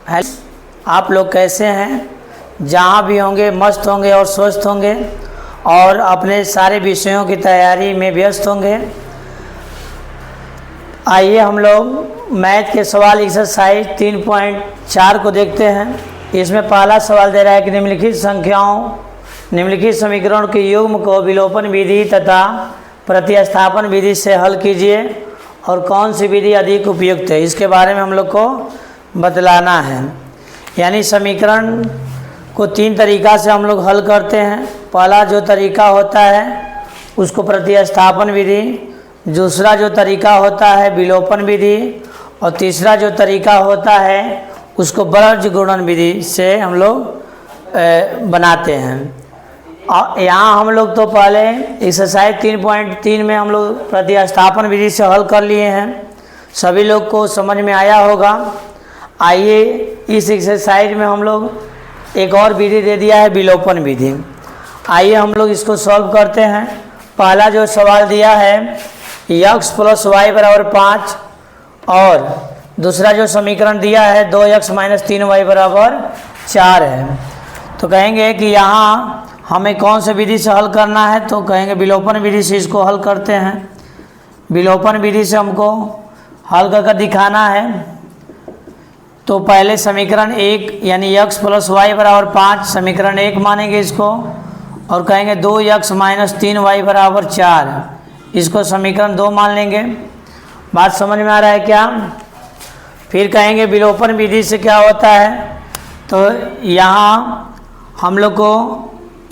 Hello, आप लोग कैसे हैं? जहाँ भी होंगे मस्त होंगे और स्वस्थ होंगे और अपने सारे विषयों की तैयारी में व्यस्त होंगे। आइए हम लोग मैथ के सवाल एक्सरसाइज 3.4 को देखते हैं। इसमें पहला सवाल दे रहा है कि निम्नलिखित समीकरण के युग्म को विलोपन विधि तथा प्रतिस्थापन विधि से हल कीजिए और कौन सी विधि अधिक उपयुक्त है, इसके बारे में हम लोग को बतलाना है। यानी समीकरण को 3 तरीक़ा से हम लोग हल करते हैं। पहला जो तरीका होता है उसको प्रतिस्थापन विधि, दूसरा जो तरीका होता है विलोपन विधि और तीसरा जो तरीका होता है उसको बर्ज गुणन विधि से हम लोग बनाते हैं। और यहाँ हम लोग तो पहले एक्सरसाइज 3.3 में हम लोग प्रतिस्थापन विधि से हल कर लिए हैं, सभी लोग को समझ में आया होगा। आइए इस एक्सरसाइज में हम लोग एक और विधि दे दिया है विलोपन विधि। आइए हम लोग इसको सॉल्व करते हैं। पहला जो सवाल दिया है x + y = 5 और दूसरा जो समीकरण दिया है 2x - 3y = 4 है। तो कहेंगे कि यहाँ हमें कौन से विधि से हल करना है, तो कहेंगे विलोपन विधि से इसको हल करते हैं। विलोपन विधि से हमको हल कर दिखाना है। तो पहले समीकरण 1 यानी x + y = 5 समीकरण 1 मानेंगे इसको और कहेंगे 2x - 3y = 4, इसको समीकरण 2 मान लेंगे। बात समझ में आ रहा है क्या? फिर कहेंगे विलोपन विधि से क्या होता है, तो यहाँ हम लोग को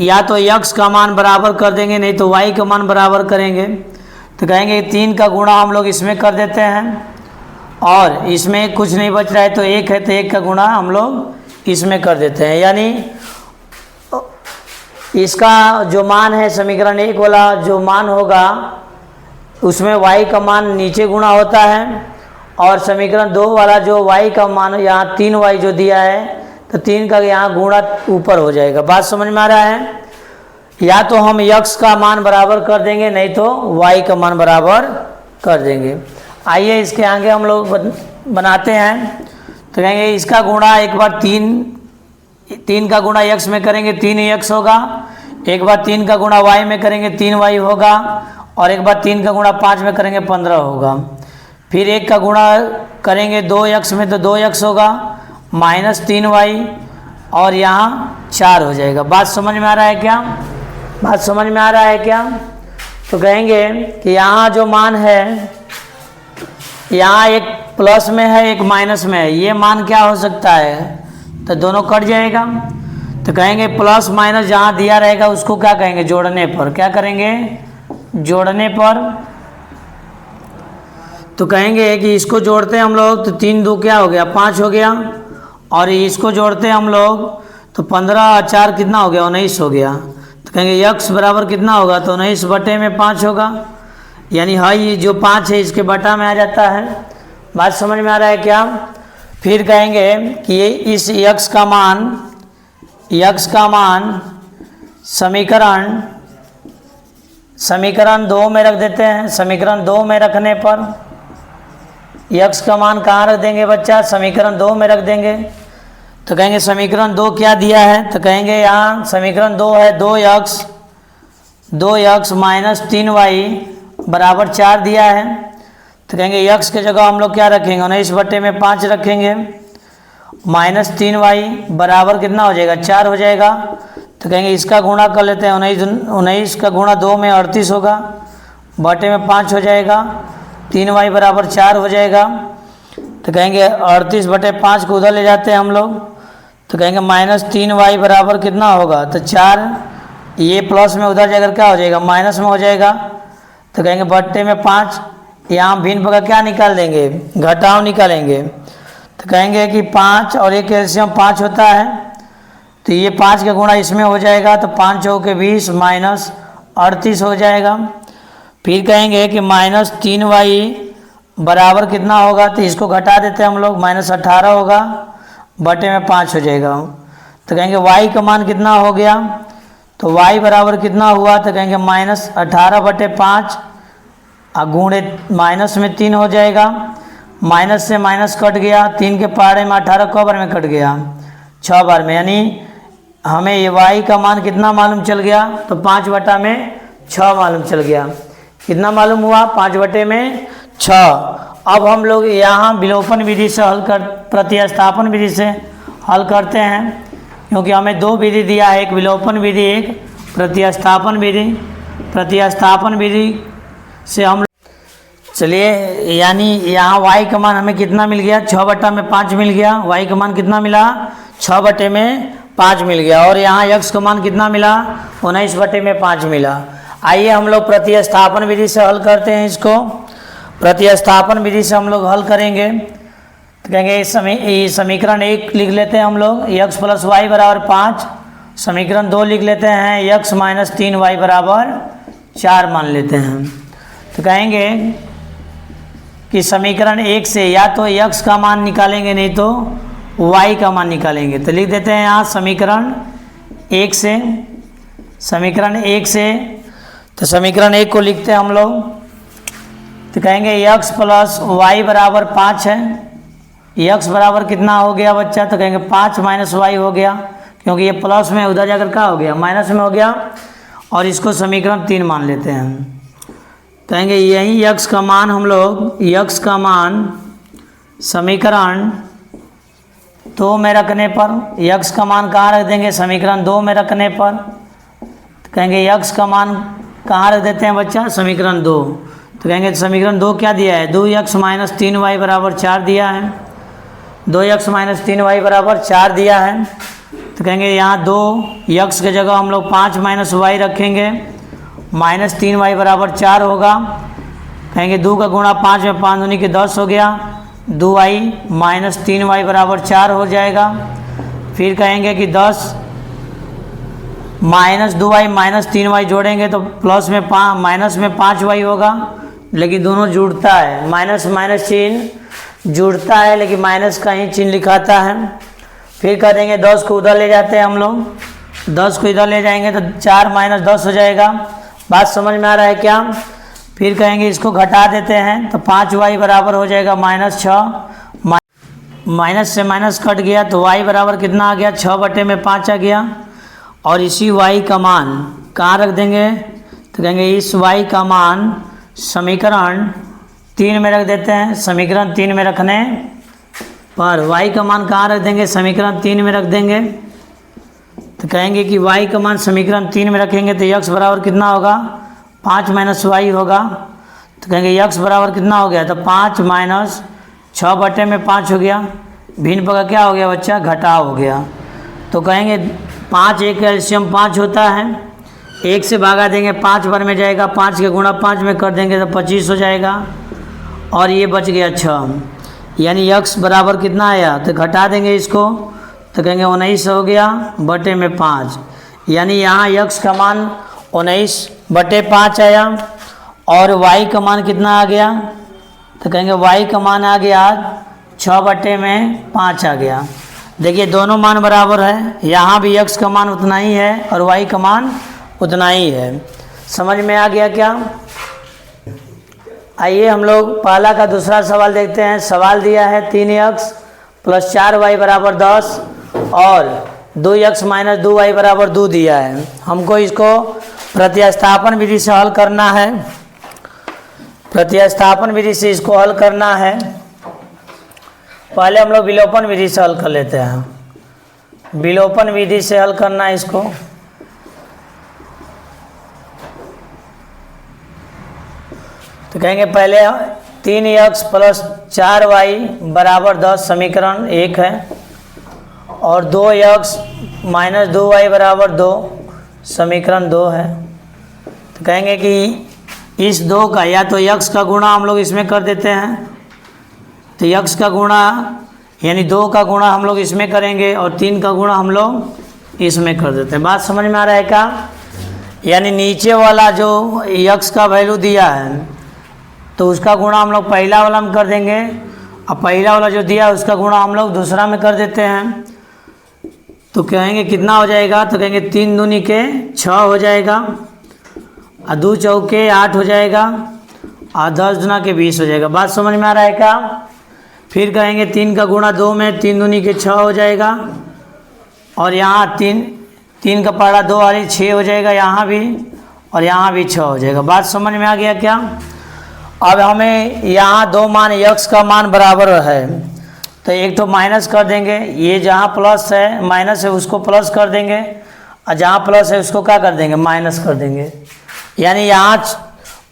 या तो x का मान बराबर कर देंगे, नहीं तो y का मान बराबर करेंगे। तो कहेंगे 3 का गुणा हम लोग इसमें कर देते हैं और इसमें कुछ नहीं बच रहा है तो 1 है तो 1 का गुणा हम लोग इसमें कर देते हैं। यानी इसका जो मान है समीकरण 1 वाला जो मान होगा उसमें y का मान नीचे गुणा होता है और समीकरण 2 वाला जो y का मान यहाँ 3y जो दिया है तो 3 का यहाँ गुणा ऊपर हो जाएगा। बात समझ में आ रहा है? या तो हम x का मान बराबर कर देंगे, नहीं तो y का मान बराबर कर देंगे। आइए इसके आगे हम लोग बनाते हैं। तो कहेंगे इसका गुणा एक बार 3 का गुणा x में करेंगे 3x होगा, एक बार 3 का गुणा y में करेंगे 3y होगा और एक बार 3 का गुणा 5 में करेंगे 15 होगा। फिर 1 का गुणा करेंगे 2x में तो 2x होगा -3y और यहाँ 4 हो जाएगा। बात समझ में आ रहा है क्या? बात समझ में आ रहा है क्या? तो कहेंगे कि यहाँ जो मान है यहाँ एक प्लस में है एक माइनस में है, ये मान क्या हो सकता है, तो दोनों कट जाएगा। तो कहेंगे प्लस माइनस जहाँ दिया रहेगा उसको क्या कहेंगे, जोड़ने पर। क्या करेंगे? जोड़ने पर। तो कहेंगे कि इसको जोड़ते हैं हम लोग तो 3 2 क्या हो गया 5 हो गया और इसको जोड़ते हैं हम लोग तो 15 और 4 कितना हो गया 19 हो गया। तो कहेंगे x बराबर कितना होगा, तो 19/5 होगा। यानी ये जो 5 है इसके बटा में आ जाता है। बात समझ में आ रहा है क्या? फिर कहेंगे कि ये इस x का मान समीकरण 2 में रख देते हैं। समीकरण 2 में रखने पर x का मान कहाँ रख देंगे बच्चा, समीकरण 2 में रख देंगे। तो कहेंगे समीकरण 2 क्या दिया है, तो कहेंगे यहाँ समीकरण 2 है 2x - 3y = 4 दिया है। तो कहेंगे x के जगह हम लोग क्या रखेंगे 19/5 रखेंगे, -3y बराबर कितना हो जाएगा 4 हो जाएगा। तो कहेंगे इसका गुणा कर लेते हैं 19 का गुणा 2 में 38 होगा, बटे में 5 हो जाएगा, 3y = 4 हो जाएगा। तो कहेंगे 38/5 को उधर ले जाते हैं हम लोग। तो कहेंगे -3y बराबर कितना होगा, तो 4, ये प्लस में उधर जाकर क्या हो जाएगा माइनस में हो जाएगा। तो कहेंगे बट्टे में 5, यहाँ भिन्न पका क्या निकाल देंगे, घटाव निकालेंगे। तो कहेंगे कि 5 और 1 एलसीएम 5 होता है तो ये 5 का गुणा इसमें हो जाएगा तो 5 चौके 20 -38 हो जाएगा। फिर कहेंगे कि -3y बराबर कितना होगा, तो इसको घटा देते हैं हम लोग -18 होगा, बटे में 5 हो जाएगा। तो कहेंगे y का मान कितना हो गया, तो y बराबर कितना हुआ, तो कहेंगे -18/5 गुणे माइनस में 3 हो जाएगा, माइनस से माइनस कट गया, 3 के पहाड़े में 18 क बार में कट गया, 6 बार में, यानी हमें ये y का मान कितना मालूम चल गया, तो 5/6 मालूम चल गया। कितना मालूम हुआ, 5/6। अब हम लोग यहाँ विलोपन विधि से प्रतिस्थापन विधि से हल करते हैं, क्योंकि हमें 2 विधि दिया है, एक विलोपन विधि, एक प्रतिस्थापन विधि। प्रतिस्थापन विधि से हम चलिए, यानी यहाँ y का मान हमें कितना मिल गया, 6/5 मिल गया। y का मान कितना मिला, 6/5 मिल गया। और यहाँ x का मान कितना मिला, 19/5 मिला। आइए हम लोग प्रतिस्थापन विधि से हल करते हैं इसको। प्रतिस्थापन विधि से हम लोग हल करेंगे तो कहेंगे ये समीकरण 1 लिख लेते हैं हम लोग, x + y = 5। समीकरण 2 लिख लेते हैं, x - 3y = 4 मान लेते हैं। तो कहेंगे कि समीकरण 1 से या तो x का मान निकालेंगे, नहीं तो y का मान निकालेंगे। तो लिख देते हैं यहाँ समीकरण 1 से, समीकरण 1 से। तो समीकरण 1 को लिखते हैं हम लोग, तो कहेंगे x + y = 5 है। x बराबर कितना हो गया बच्चा, तो कहेंगे 5 - y हो गया, क्योंकि ये प्लस में उधर जाकर क्या हो गया, माइनस में हो गया। और इसको समीकरण 3 मान लेते हैं। कहेंगे यही x का मान हम लोग, x का मान समीकरण 2 में रखने पर, x का मान कहाँ रख देंगे, समीकरण 2 में रखने पर। तो कहेंगे x का मान कहाँ रख देते हैं बच्चा, समीकरण 2। तो कहेंगे समीकरण 2 क्या दिया है, 2x - 3y = 4 दिया है। 2x - 3y = 4 दिया है। तो कहेंगे यहाँ 2x के जगह हम लोग 5 - y रखेंगे, -3y = 4 होगा। कहेंगे 2 का गुणा 5 में 5 दूनी के 10 हो गया, 2y - 3y = 4 हो जाएगा। फिर कहेंगे कि 10 -2y - 3y जोड़ेंगे तो प्लस में माइनस में 5y होगा, लेकिन दोनों जुड़ता है, माइनस माइनस चिन्ह जुड़ता है, लेकिन माइनस का ही चिन्ह लिखाता है। फिर कर देंगे 10 को उधर ले जाते हैं हम लोग, 10 को इधर ले जाएंगे तो 4 - 10 हो जाएगा। बात समझ में आ रहा है क्या। फिर कहेंगे इसको घटा देते हैं, तो 5y बराबर हो जाएगा -6। माइनस से माइनस कट गया तो y बराबर कितना आ गया, 6/5 आ गया। और इसी y का मान कहाँ रख देंगे, तो कहेंगे इस y का मान समीकरण 3 में रख देते हैं। समीकरण 3 में रखने पर y का मान कहाँ रख देंगे, समीकरण 3 में रख देंगे। तो कहेंगे कि y का मान समीकरण 3 में रखेंगे तो x बराबर कितना होगा, 5 - y होगा। तो कहेंगे x बराबर कितना हो गया, तो 5 - 6/5 हो गया। भिन्न पद क्या हो गया बच्चा, घटाव हो गया। तो कहेंगे 5 एक एलसीएम 5 होता है, 1 से भागा देंगे 5 बार में जाएगा, 5 के गुणा 5 में कर देंगे तो 25 हो जाएगा। और ये बच गया 6, यानी x बराबर कितना आया, तो घटा देंगे इसको तो कहेंगे 19 हो गया बटे में 5, यानी यहाँ x का मान 19/5 आया। और y का मान कितना आ गया, तो कहेंगे y का मान आ गया 6/5 आ गया। देखिए दोनों मान बराबर है, यहाँ भी x का मान उतना ही है और y का मान उतना ही है। समझ में आ गया क्या। आइए हम लोग पहला का दूसरा सवाल देखते हैं। सवाल दिया है 3x + 4y = 10 और 2x - 2y = 2 दिया है। हमको इसको प्रतिस्थापन विधि से हल करना है। प्रतिस्थापन विधि से इसको हल करना है। पहले हम लोग विलोपन विधि से हल कर लेते हैं। विलोपन विधि से हल करना है इसको। तो कहेंगे पहले 3x + 4y = 10 समीकरण 1 है, और 2x - 2y = 2 समीकरण 2 है। तो कहेंगे कि इस 2 का या तो x का गुणा हम लोग इसमें कर देते हैं, तो x का गुणा यानी 2 का गुणा हम लोग इसमें करेंगे और 3 का गुणा हम लोग इसमें कर देते हैं। बात समझ में आ रहा है क्या। यानी नीचे वाला जो x का वैल्यू दिया है तो उसका गुणा हम लोग पहला वाला में कर देंगे, और पहला वाला जो दिया उसका गुणा हम लोग दूसरा में कर देते हैं। तो कहेंगे कितना हो जाएगा, तो कहेंगे 3 दूनी के 6 हो जाएगा, और 2 चौके 8 हो जाएगा, और 10 दूना के 20 हो जाएगा। बात समझ में आ रहा है क्या। फिर कहेंगे 3 का गुणा 2 में 3 दूनी के 6 हो जाएगा, और यहाँ 3 का पहाड़ा 2 वाली 6 हो जाएगा यहाँ भी, और यहाँ भी 6 हो जाएगा। बात समझ में आ गया क्या? अब हमें यहाँ दो मान यक्स का मान बराबर है, तो एक तो माइनस कर देंगे, ये जहाँ प्लस है माइनस है उसको प्लस कर देंगे, और जहाँ प्लस है उसको क्या कर देंगे, माइनस कर देंगे। यानी यहाँ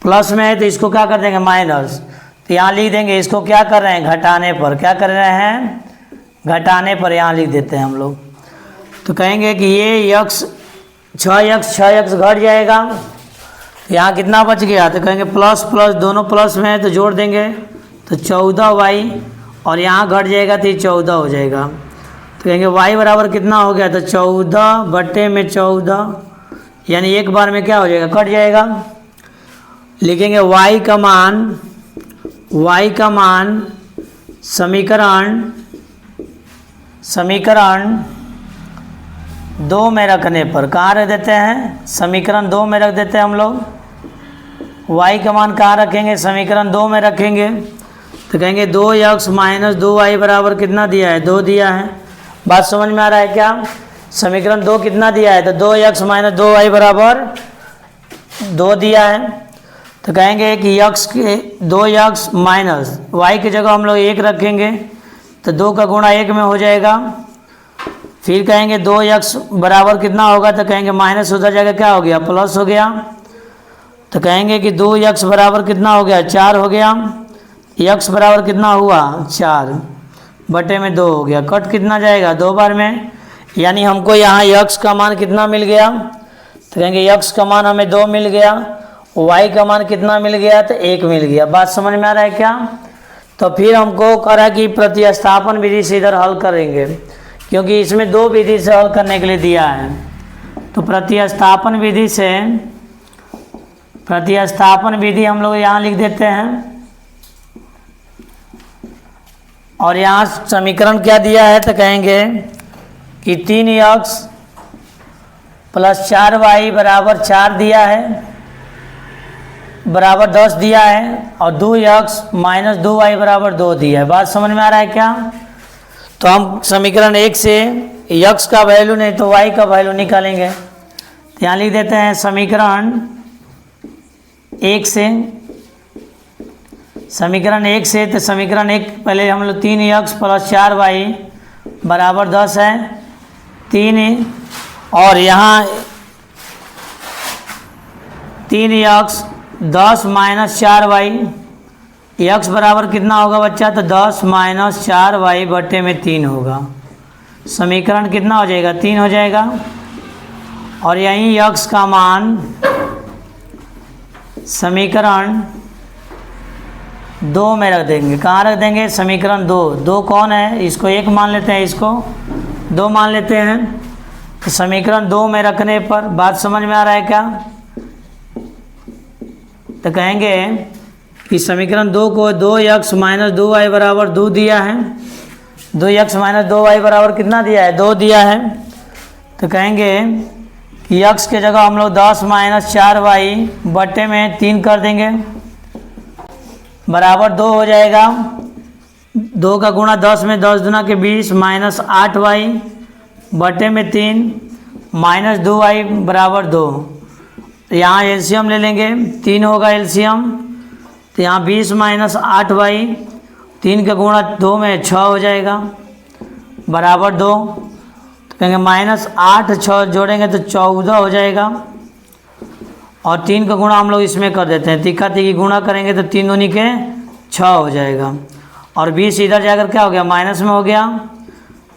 प्लस में है तो इसको क्या कर देंगे, माइनस। तो यहाँ लिख देंगे, इसको क्या कर रहे हैं, घटाने पर। क्या कर रहे हैं, घटाने पर यहाँ लिख देते हैं हम लोग। तो कहेंगे कि ये यक्स 6x घट जाएगा, तो यहाँ कितना बच गया, तो कहेंगे प्लस प्लस दोनों प्लस में है तो जोड़ देंगे, तो 14y, और यहाँ घट जाएगा तो ये 14 हो जाएगा। तो कहेंगे y बराबर कितना हो गया, तो 14/14, यानी एक बार में क्या हो जाएगा, कट जाएगा। लिखेंगे y का मान समीकरण 2 में रखने पर कहाँ रख देते हैं, समीकरण 2 में रख देते हैं हम लोग। y का मान कहाँ रखेंगे, समीकरण 2 में रखेंगे। तो कहेंगे 2x - 2y बराबर कितना दिया है, 2 दिया है। बात समझ में आ रहा है क्या? समीकरण 2 कितना दिया है, तो 2x - 2y बराबर 2 दिया है। तो कहेंगे कि x के 2x माइनस y की जगह हम लोग 1 रखेंगे, तो 2 का गुणा 1 में हो जाएगा। फिर कहेंगे 2x बराबर कितना होगा, तो कहेंगे माइनस उधर जाएगा, क्या हो गया, प्लस हो गया। तो कहेंगे कि 2x बराबर कितना हो गया, 4 हो गया। x बराबर कितना हुआ, 4/2 हो गया। कट कितना जाएगा, 2 बार में, यानी हमको यहाँ x का मान कितना मिल गया, तो कहेंगे x का मान हमें 2 मिल गया, y का मान कितना मिल गया, तो 1 मिल गया। बात समझ में आ रहा है क्या? तो फिर हमको करा कि प्रतिस्थापन विधि से इधर हल करेंगे, क्योंकि इसमें 2 विधि से हल करने के लिए दिया है। तो प्रतिस्थापन विधि हम लोग यहाँ लिख देते हैं, और यहाँ समीकरण क्या दिया है, तो कहेंगे कि 3x + 4y बराबर 4 दिया है, बराबर 10 दिया है, और 2x - 2y बराबर 2 दिया है। बात समझ में आ रहा है क्या? तो हम समीकरण 1 से x का वैल्यू नहीं तो y का वैल्यू निकालेंगे। तो यहाँ लिख देते हैं समीकरण 1 से, तो समीकरण 1 पहले हम लोग 3x + 4y बराबर 10 है, 3, और यहाँ 3x 10 - 4y, x बराबर कितना होगा बच्चा, तो 10 - 4y/3 होगा। समीकरण कितना हो जाएगा, 3 हो जाएगा। और यहीं x का मान समीकरण 2 में रख देंगे। कहाँ रख देंगे, समीकरण 2 कौन है, इसको 1 मान लेते हैं, इसको 2 मान लेते हैं। तो समीकरण 2 में रखने पर बात समझ में आ रहा है क्या? तो कहेंगे कि समीकरण 2 को 2x - 2y बराबर 2 दिया है, 2x - 2y बराबर कितना दिया है, 2 दिया है। तो कहेंगे कि x के जगह हम लोग 10 - 4y/3 कर देंगे, बराबर 2 हो जाएगा। 2 का गुणा 10 में 10 दूना के 20 - 8y/3 - 2y बराबर 2। तो यहाँ एलसीएम ले लेंगे, 3 होगा एलसीएम, तो यहाँ 20 - 8y, 3 का गुणा 2 में 6 हो जाएगा, बराबर 2। तो कहेंगे -8 6 जोड़ेंगे तो 14 हो जाएगा, और 3 का गुणा हम लोग इसमें कर देते हैं, तीखा तीखी गुणा करेंगे तो 3 दूनी के 6 हो जाएगा, और 20 इधर जाकर क्या हो गया, माइनस में हो गया।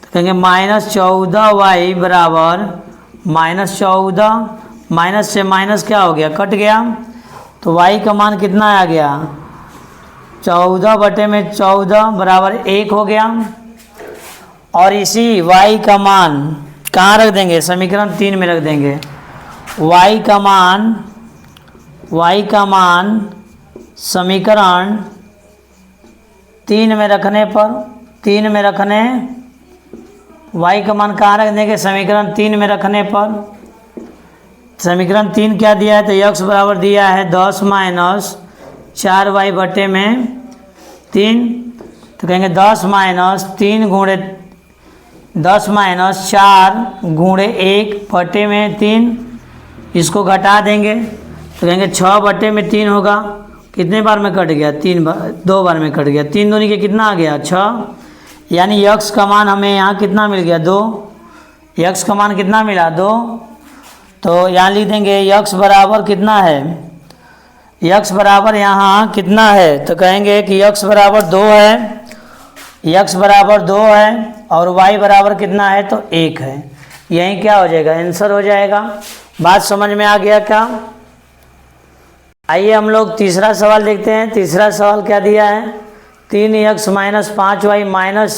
तो कहेंगे -14y बराबर -14, माइनस से माइनस क्या हो गया, कट गया। तो y का मान कितना आ गया, 14/14 बराबर 1 हो गया। और इसी y का मान कहाँ रख देंगे, समीकरण 3 में रख देंगे। y का मान समीकरण 3 में रखने पर, y का मान कहाँ रख देंगे, समीकरण 3 में रखने पर। समीकरण 3 क्या दिया है, तो x बराबर दिया है 10 - 4y/3, तो कहेंगे 10 माइनस 3 गुणे 10 माइनस 4 गुणे 1 बटे में 3, इसको घटा देंगे तो कहेंगे 6 बटे में 3 होगा। कितने बार में कट गया? 3 बार, 2 बार में कट गया। 3 दूनी के कितना आ गया? 6। यानी यक्स का मान हमें यहाँ कितना मिल गया? 2। यक्स का मान कितना मिला? 2। तो यहाँ लिख देंगे यक्स बराबर कितना है? यक्स बराबर यहाँ कितना है? तो कहेंगे कि यक्स बराबर 2 है, यक्स बराबर 2 है और वाई बराबर कितना है? तो 1 है। यही क्या हो जाएगा? आंसर हो जाएगा। बात समझ में आ गया क्या? आइए हम लोग तीसरा सवाल देखते हैं। तीसरा सवाल क्या दिया है? 3x माइनस 5y माइनस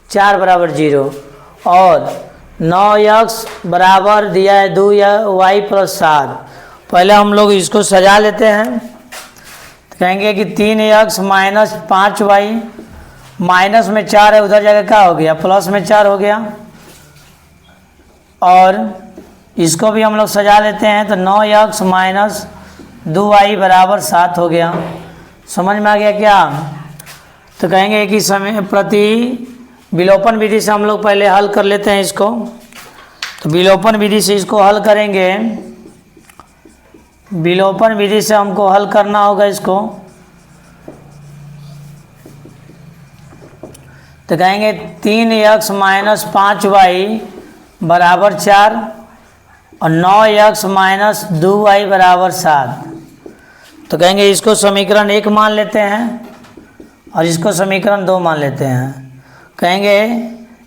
4 बराबर 0 और 9x बराबर दिया है 2y प्लस 7। पहले हम लोग इसको सजा लेते हैं। तो कहेंगे कि 3x माइनस 5y माइनस में 4 है, उधर जाकर क्या हो गया? प्लस में 4 हो गया। और इसको भी हम लोग सजा लेते हैं तो 9x माइनस 2y बराबर 7 हो गया। समझ में आ गया क्या? तो कहेंगे कि समय प्रति विलोपन विधि से हम लोग पहले हल कर लेते हैं इसको। तो विलोपन विधि से इसको हल करेंगे। विलोपन विधि से हमको हल करना होगा इसको। तो कहेंगे 3x माइनस 5y बराबर 4 और 9x माइनस 2y बराबर 7। तो कहेंगे इसको समीकरण 1 मान लेते हैं और इसको समीकरण 2 मान लेते हैं। कहेंगे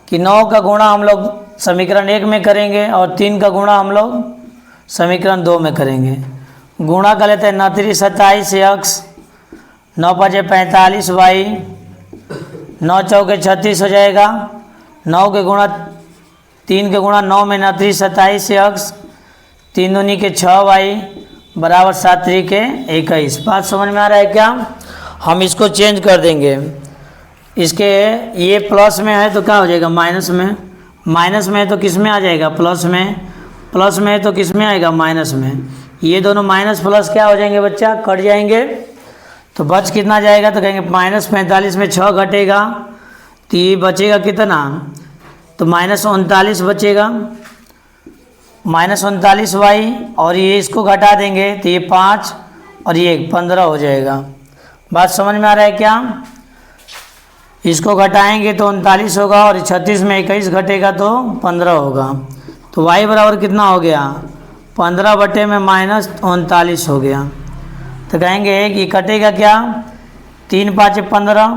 कि 9 का गुणा हम लोग समीकरण 1 में करेंगे और 3 का गुणा हम लोग समीकरण 2 में करेंगे। गुणा कर लेते हैं 9 3 27x, 9 5 45y, 9 चौके 36 हो जाएगा। 9 के गुणा 3 के गुणा 9 में 9 3 27x, 3 दूनी के 6y बराबर 7 3 के 21। बात समझ में आ रहा है क्या? हम इसको चेंज कर देंगे। इसके ये प्लस में है तो क्या हो जाएगा? माइनस में। माइनस में है तो किस में आ जाएगा? प्लस में। प्लस में है तो किस में आएगा? माइनस में। ये दोनों माइनस प्लस क्या हो जाएंगे बच्चा? कट जाएंगे। तो बच कितना जाएगा? तो कहेंगे माइनस 45 में 6 घटेगा तो ये बचेगा कितना? तो माइनस 39 बचेगा। माइनस 39y और ये इसको घटा देंगे तो ये 5 और ये 15 हो जाएगा। बात समझ में आ रहा है क्या? इसको घटाएंगे तो 39 होगा और 36 में 21 घटेगा तो 15 होगा। तो y बराबर कितना हो गया? 15 बटे में माइनस 39 हो गया। तो कहेंगे कि कटेगा क्या? 3 5 15,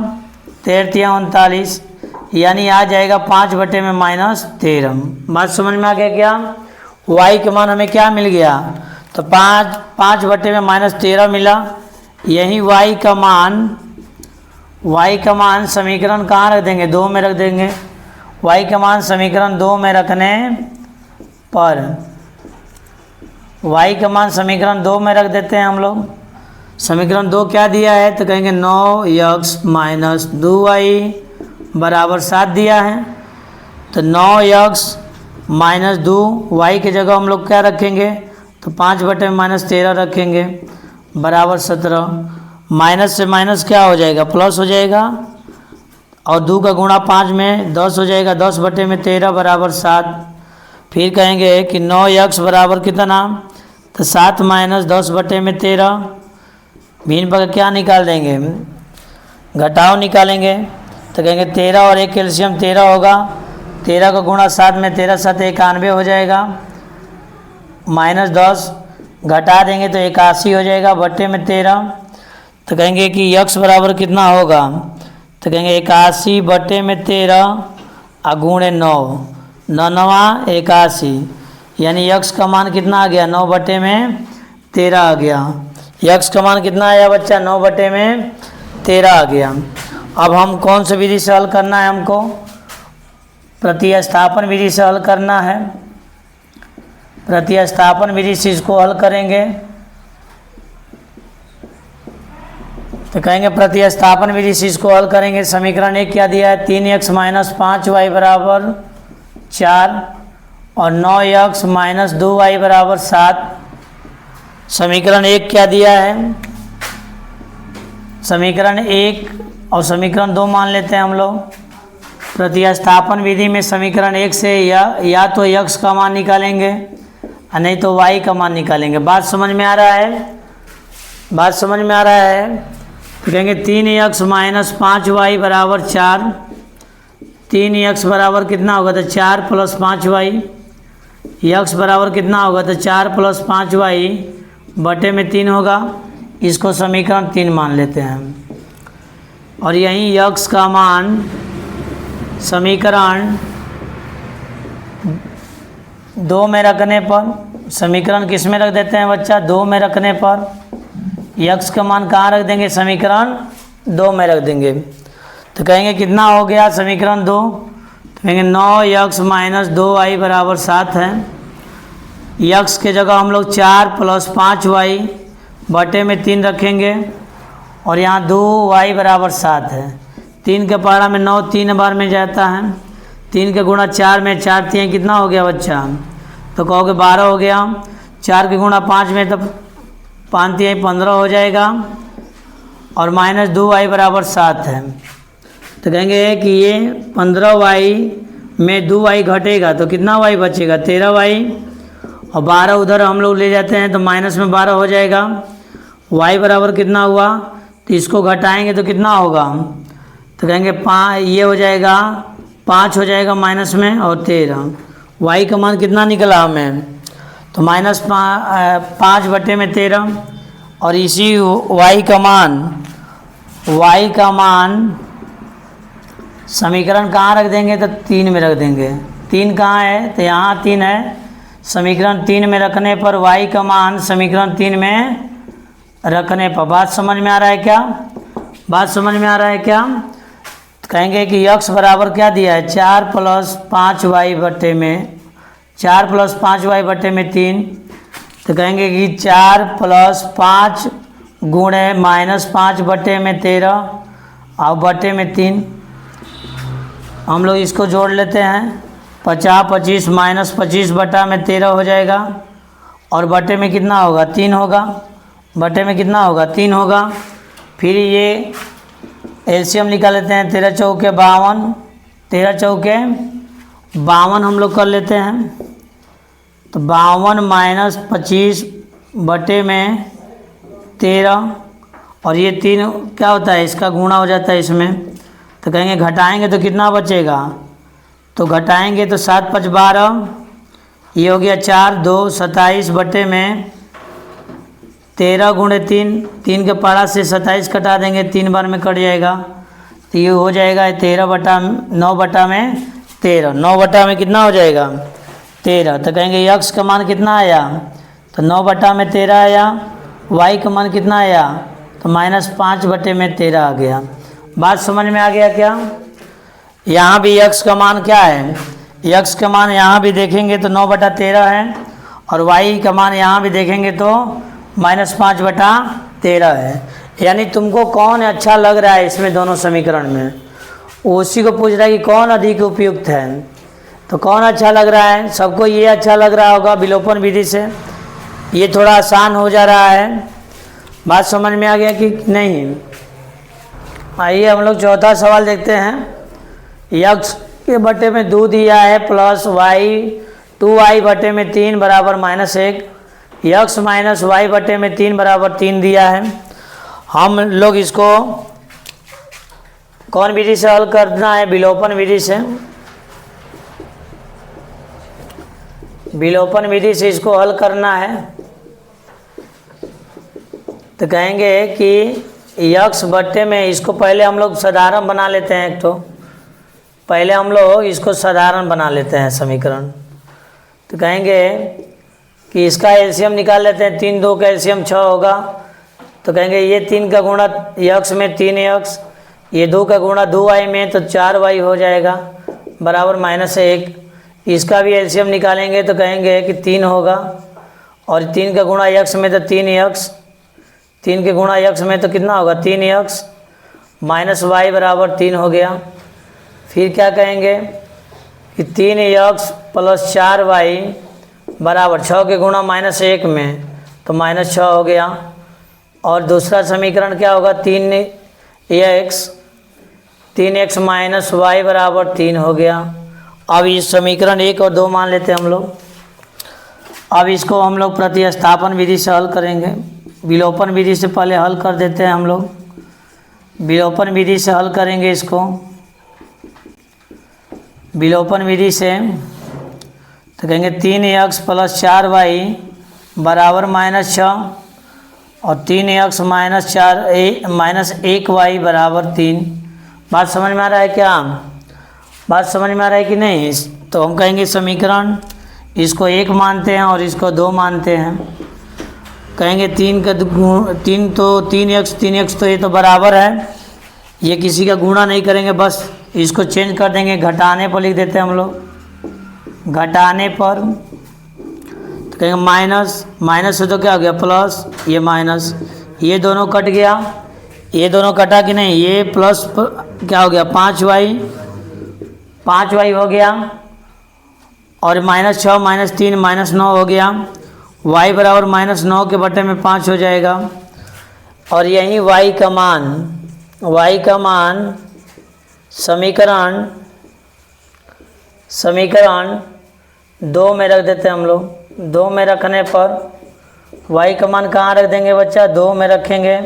13 3 39, यानी आ जाएगा 5 बटे में माइनस 13। बात समझ में आ गया क्या? y के मान हमें क्या मिल गया? तो 5 बटे में माइनस 13 मिला। यही y का मान समीकरण कहाँ रख देंगे? 2 में रख देंगे। y का मान समीकरण 2 में रखने पर y का मान समीकरण 2 में रख देते हैं हम लोग। समीकरण 2 क्या दिया है? तो कहेंगे 9x माइनस 2y बराबर 7 दिया है। तो 9x माइनस 2y की जगह हम लोग क्या रखेंगे? तो 5 बटे में माइनस 13 रखेंगे बराबर 17। माइनस से माइनस क्या हो जाएगा? प्लस हो जाएगा। और 2 का गुणा 5 में 10 हो जाएगा। 10 बटे में 13 बराबर 7। फिर कहेंगे कि 9x बराबर कितना? तो 7 माइनस 10 बटे में 13। भिन्न पर क्या निकाल देंगे? घटाव निकालेंगे। तो कहेंगे 13 और 1 कैल्शियम 13 होगा। 13 का गुणा 7 में 13 7 91 हो जाएगा। माइनस 10 घटा देंगे तो 81 हो जाएगा बटे में 13। तो कहेंगे कि x बराबर कितना होगा? तो कहेंगे 81 बटे में 13 गुणे 9, 9 9 81, यानी x का मान कितना आ गया? 9 बटे में 13 आ गया। x का मान कितना आया बच्चा? 9 बटे में 13 आ गया। अब हम कौन सी विधि से हल करना है? हमको प्रतिस्थापन विधि से हल करना है। प्रतिस्थापन विधि से इसको हल करेंगे। तो कहेंगे प्रतिस्थापन विधि से इसको हल करेंगे। समीकरण 1 क्या दिया है? 3x माइनस 5y बराबर 4 और 9x माइनस 2y बराबर 7। समीकरण 1 क्या दिया है? समीकरण 1 और समीकरण 2 मान लेते हैं हम लोग। प्रतिस्थापन विधि में समीकरण 1 से या तो x का मान निकालेंगे और नहीं तो y का मान निकालेंगे। बात समझ में आ रहा है? बात समझ में आ रहा है? तो कहेंगे 3x माइनस 5y बराबर 4। 3x बराबर कितना होगा? तो 4 प्लस 5y। x बराबर कितना होगा? तो 4 प्लस 5y बटे में 3 होगा। इसको समीकरण 3 मान लेते हैं। और यहीं x का मान समीकरण 2 में रखने पर, समीकरण किस में रख देते हैं बच्चा? 2 में रखने पर x का मान कहाँ रख देंगे? समीकरण 2 में रख देंगे। तो कहेंगे कितना हो गया समीकरण 2? तो कहेंगे 9x माइनस 2y बराबर 7 है। x के जगह हम लोग 4 प्लस 5y बटे में 3 रखेंगे और यहाँ 2y बराबर 7 है। 3 के पारा में 9 3 बार में जाता है। 3 के गुणा 4 में 4 3 कितना हो गया बच्चा? तो कहोगे 12 हो गया। 4 के गुणा 5 में तो 5 3 15 हो जाएगा और माइनस 2y बराबर 7 है। तो कहेंगे कि ये 15y में 2y घटेगा तो कितना y बचेगा? 13y। और 12 उधर हम लोग ले जाते हैं तो माइनस में 12 हो जाएगा। y बराबर कितना हुआ? तो इसको घटाएंगे तो कितना होगा? तो कहेंगे ये हो जाएगा 5 हो जाएगा माइनस में और 13। y का मान कितना निकला हमें? तो माइनस 5 बटे में 13। और इसी y का मान समीकरण कहाँ रख देंगे? तो 3 में रख देंगे। 3 कहाँ है? तो यहाँ 3 है। समीकरण 3 में रखने पर y का मान समीकरण 3 में रखने पर। बात समझ में आ रहा है क्या? बात समझ में आ रहा है क्या? तो कहेंगे कि x बराबर क्या दिया है? 4 प्लस 5y बटे में 4 प्लस 5y बटे में 3। तो कहेंगे कि 4 प्लस 5 गुणे माइनस 5 बटे में 13 और बटे में 3। हम लोग इसको जोड़ लेते हैं। 50 25 माइनस 25 बटा में 13 हो जाएगा और बटे में कितना होगा? 3 होगा। बटे में कितना होगा? 3 होगा। फिर ये एलसीएम निकाल लेते हैं। 13 चौके 52, 13 चौके 52 हम लोग कर लेते हैं। तो 52 माइनस 25 बटे में 13 और ये 3 क्या होता है? इसका गुणा हो जाता है इसमें। तो कहेंगे घटाएंगे तो कितना बचेगा? तो घटाएंगे तो 7 5 12, ये हो गया 4 2 27 बटे में 13 गुणे 3। 3 के पारा से 27 कटा देंगे, 3 बार में कट जाएगा। तो ये हो जाएगा 13 बटा 9 बटा में 13। 9 बटा में कितना हो जाएगा? 13। तो कहेंगे x का मान कितना आया? तो 9 बटा में 13 आया। y का मान कितना आया? तो माइनस 5 बटे में 13 आ गया। बात समझ में आ गया क्या? यहाँ भी x का मान क्या है? x का मान यहाँ भी देखेंगे तो 9 बटा 13 है और y का मान यहाँ भी देखेंगे तो माइनस 5 बटा 13 है। यानी तुमको कौन अच्छा लग रहा है इसमें दोनों समीकरण में? उसी को पूछ रहा है कि कौन अधिक उपयुक्त है। तो कौन अच्छा लग रहा है? सबको ये अच्छा लग रहा होगा विलोपन विधि से। ये थोड़ा आसान हो जा रहा है। बात समझ में आ गया कि नहीं? आइए हम लोग चौथा सवाल देखते हैं। x के बटे में 2 दिया है प्लस y 2y बटे में 3 बराबर -1। x माइनस y बटे में 3 बराबर 3 दिया है। हम लोग इसको कौन विधि से हल करना है? विलोपन विधि से। विलोपन विधि से इसको हल करना है। तो कहेंगे कि x बटे में इसको पहले हम लोग साधारण बना लेते हैं। एक तो पहले हम लोग इसको साधारण बना लेते हैं समीकरण। तो कहेंगे कि इसका एलसीएम निकाल लेते हैं। 3 2 का एलसीएम 6 होगा। तो कहेंगे ये 3 का गुणा x में 3x, ये 2 का गुणा 2y में तो 4y हो जाएगा बराबर -1। इसका भी एलसीएम निकालेंगे तो कहेंगे कि 3 होगा और 3 का गुणा x में तो 3x, 3 के गुणा x में तो कितना होगा? 3x माइनस y बराबर 3 हो गया। फिर क्या कहेंगे कि 3x प्लस 4y बराबर 6 के गुणा -1 में तो -6 हो गया। और दूसरा समीकरण क्या होगा? 3x 3x माइनस वाई बराबर 3 हो गया। अब इस समीकरण 1 और 2 मान लेते हैं हम लोग। अब इसको हम लोग प्रतिस्थापन विधि से हल करेंगे। विलोपन विधि से पहले हल कर देते हैं हम लोग। विलोपन विधि से हल करेंगे इसको। विलोपन विधि से तो कहेंगे 3x प्लस 4y बराबर -6 और 3x माइनस 1y बराबर 3। बात समझ में आ रहा है क्या? बात समझ में आ रहा है कि नहीं? तो हम कहेंगे समीकरण इसको 1 मानते हैं और इसको 2 मानते हैं। कहेंगे 3x तो ये तो बराबर है, ये किसी का गुणा नहीं करेंगे, बस इसको चेंज कर देंगे, घटाने पर लिख देते हैं हम लोग। घटाने पर तो कहेंगे माइनस से तो क्या हो गया प्लस, ये माइनस, ये दोनों कट गया, ये दोनों कटा कि नहीं, ये प्लस क्या हो गया 5y हो गया और -6 -3 -9 हो गया। y बराबर -9 के बटे में 5 हो जाएगा। और यही y का मान समीकरण 2 में रख देते हैं हम लोग। 2 में रखने पर y का मान कहाँ रख देंगे बच्चा? 2 में रखेंगे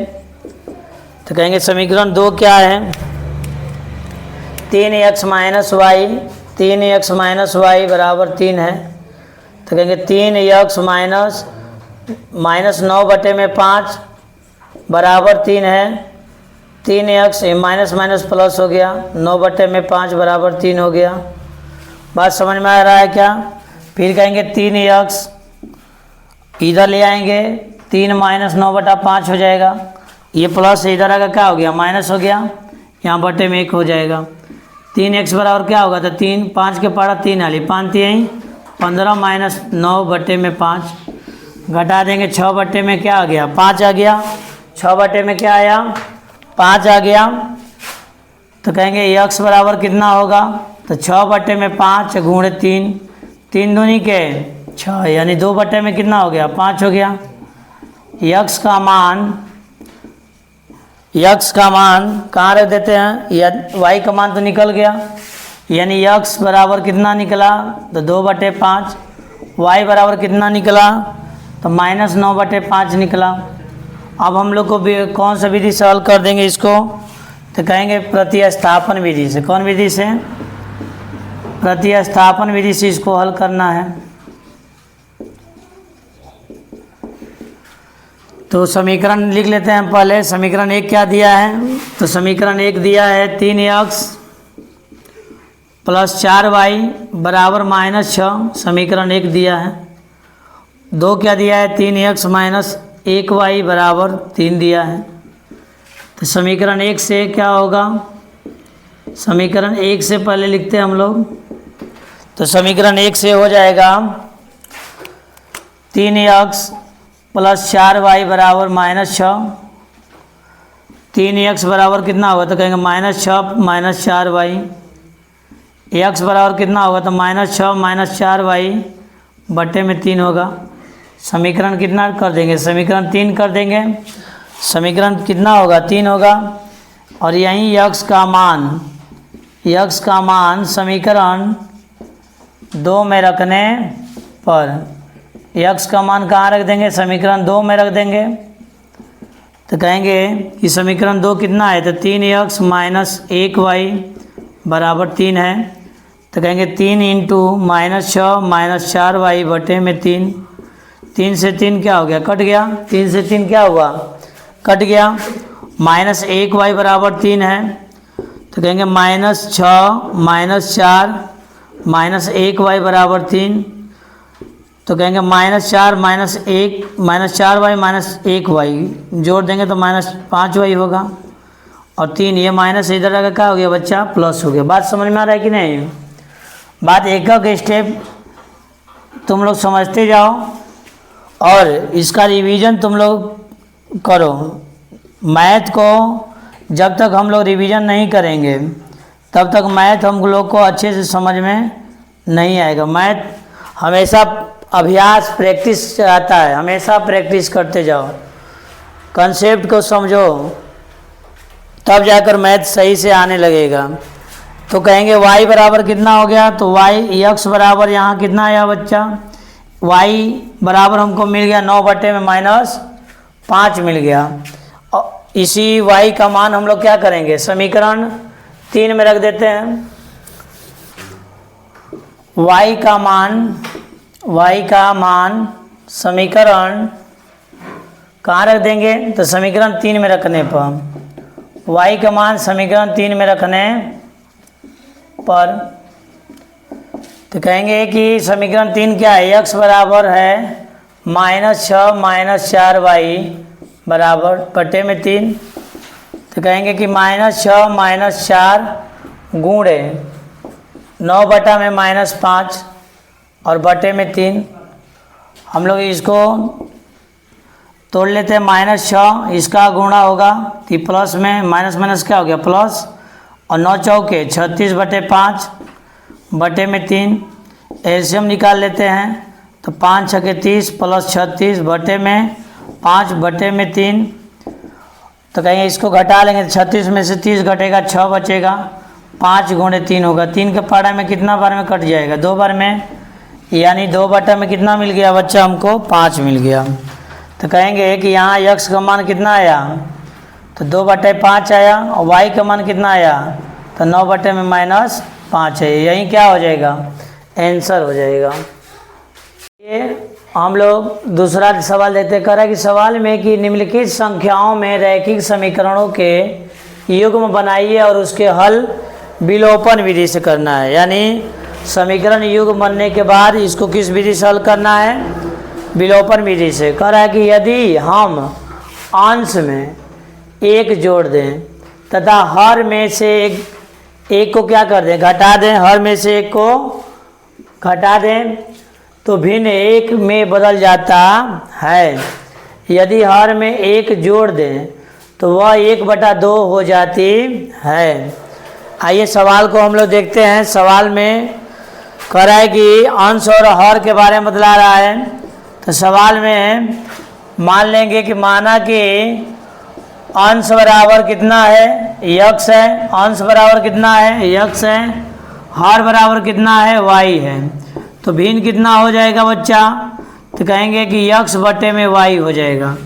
तो कहेंगे समीकरण 2 क्या है? 3x माइनस वाई बराबर 3 है। तो कहेंगे 3x माइनस 9 बटे में 5 बराबर 3 है। 3x माइनस प्लस हो गया, 9 बटे में 5 बराबर 3 हो गया। बात समझ में आ रहा है क्या? फिर कहेंगे 3x इधर ले आएंगे, 3 माइनस 9 बटा 5 हो जाएगा। ये प्लस इधर आएगा, क्या हो गया माइनस हो गया, यहाँ बटे में 1 हो जाएगा। 3x बराबर क्या होगा? तो 3 5 के पारा 3 आली 5 3 15 माइनस 9 बटे में 5 घटा देंगे, 6 बटे में क्या आ गया 5 आ गया। 6 बटे में क्या आया 5 आ गया। तो कहेंगे x बराबर कितना होगा? तो 6 बटे में 5 गुणे 3, 3 दूनी के 6, यानी 2 बटे में कितना हो गया 5 हो गया। x का मान कहाँ रख देते हैं? या y का मान तो निकल गया, यानी x बराबर कितना निकला? तो 2 बटे 5। y बराबर कितना निकला? तो -9 बटे 5 निकला। अब हम लोग को कौन सा विधि से हल कर देंगे इसको? तो कहेंगे प्रतिस्थापन विधि से। कौन विधि से? प्रतिस्थापन विधि से इसको हल करना है। तो समीकरण लिख लेते हैं पहले। समीकरण 1 क्या दिया है? तो समीकरण 1 दिया है 3x प्लस 4y बराबर -6, समीकरण 1 दिया है। 2 क्या दिया है? 3x माइनस 1y बराबर 3 दिया है। तो समीकरण 1 से क्या होगा? समीकरण 1 से पहले लिखते हैं हम लोग। तो समीकरण 1 से हो जाएगा 3x प्लस 4y बराबर -6। 3x बराबर कितना होगा? तो कहेंगे -6 माइनस 4y। x बराबर कितना होगा? तो -6 माइनस 4y बटे में 3 होगा। समीकरण कितना कर देंगे? समीकरण 3 कर देंगे। समीकरण कितना होगा? 3 होगा। और यहीं x का मान समीकरण 2 में रखने पर x का मान कहाँ रख देंगे? समीकरण 2 में रख देंगे। तो कहेंगे कि समीकरण 2 कितना है? तो 3x माइनस 1y बराबर 3 है। तो कहेंगे 3 इंटू -6 माइनस 4y बटे में 3। 3 से 3 क्या हो गया? कट गया। 3 से 3 क्या हुआ? कट गया। -1y बराबर 3 है। तो कहेंगे -6 माइनस 4 माइनस 1y बराबर 3। तो कहेंगे -4 माइनस 4y माइनस 1y जोड़ देंगे तो -5y होगा। और 3 ये माइनस इधर आकर क्या हो गया बच्चा? प्लस हो गया। बात समझ में आ रहा है कि नहीं? बात एक एक स्टेप तुम लोग समझते जाओ और इसका रिवीजन तुम लोग करो। मैथ को जब तक हम लोग रिवीजन नहीं करेंगे तब तक मैथ हम लोग को अच्छे से समझ में नहीं आएगा। मैथ हमेशा अभ्यास प्रैक्टिस आता है, हमेशा प्रैक्टिस करते जाओ, कंसेप्ट को समझो। तब जाकर मैथ सही से आने लगेगा। तो कहेंगे y बराबर कितना हो गया, तो x बराबर यहाँ कितना आया बच्चा, y बराबर हमको मिल गया 9/-5 मिल गया। और इसी y का मान हम लोग क्या करेंगे, समीकरण 3 में रख देते हैं। y का मान समीकरण कहाँ रख देंगे, तो समीकरण 3 में रखने पर, y का मान समीकरण 3 में रखने पर तो कहेंगे कि समीकरण 3 क्या है, x बराबर है -6 - 4y बराबर बटे में 3। तो कहेंगे कि -6 - 4 गुणे 9/-5 और बटे में 3। हम लोग इसको तोड़ लेते हैं, -6 इसका गुणा होगा कि प्लस में माइनस माइनस क्या हो गया प्लस, और 9 चौके 36/5 बटे में 3। एलसीएम निकाल लेते हैं तो 5 छके 30 प्लस 36 बटे में 5 बटे में 3। तो कहेंगे इसको घटा लेंगे, 36 में से 30 घटेगा 6 बचेगा, 5 गुणे 3 होगा, 3 के पारा में कितना बार में कट जाएगा, 2 बार में, यानी 2 बटा में कितना मिल गया बच्चा हमको 5 मिल गया। तो कहेंगे कि यहाँ x का मान कितना आया, तो 2/5 आया, और y का मान कितना आया, तो 9/-5 है। यही क्या हो जाएगा, आंसर हो जाएगा। ये हम लोग दूसरा सवाल देते कर रहा है कि सवाल में कि निम्नलिखित संख्याओं में रैखिक समीकरणों के युग्म बनाइए और उसके हल विलोपन विधि से करना है। यानी समीकरण युग्म बनने के बाद इसको किस विधि से हल करना है, विलोपन विधि से। कह रहा है कि यदि हम अंश में 1 जोड़ दें तथा हर में से एक को क्या कर दें, घटा दें, हर में से 1 को घटा दें तो भिन्न 1 में बदल जाता है। यदि हर में 1 जोड़ दें तो वह 1/2 हो जाती है। आइए सवाल को हम लोग देखते हैं। सवाल में कह रहा है कि अंश और हर के बारे में बतला रहा है। तो सवाल में मान लेंगे कि माना कि अंश बराबर कितना है, x है, अंश बराबर कितना है, x है, हर बराबर कितना है, y है। तो भिन्न कितना हो जाएगा बच्चा, तो कहेंगे कि x बटे में y हो जाएगा।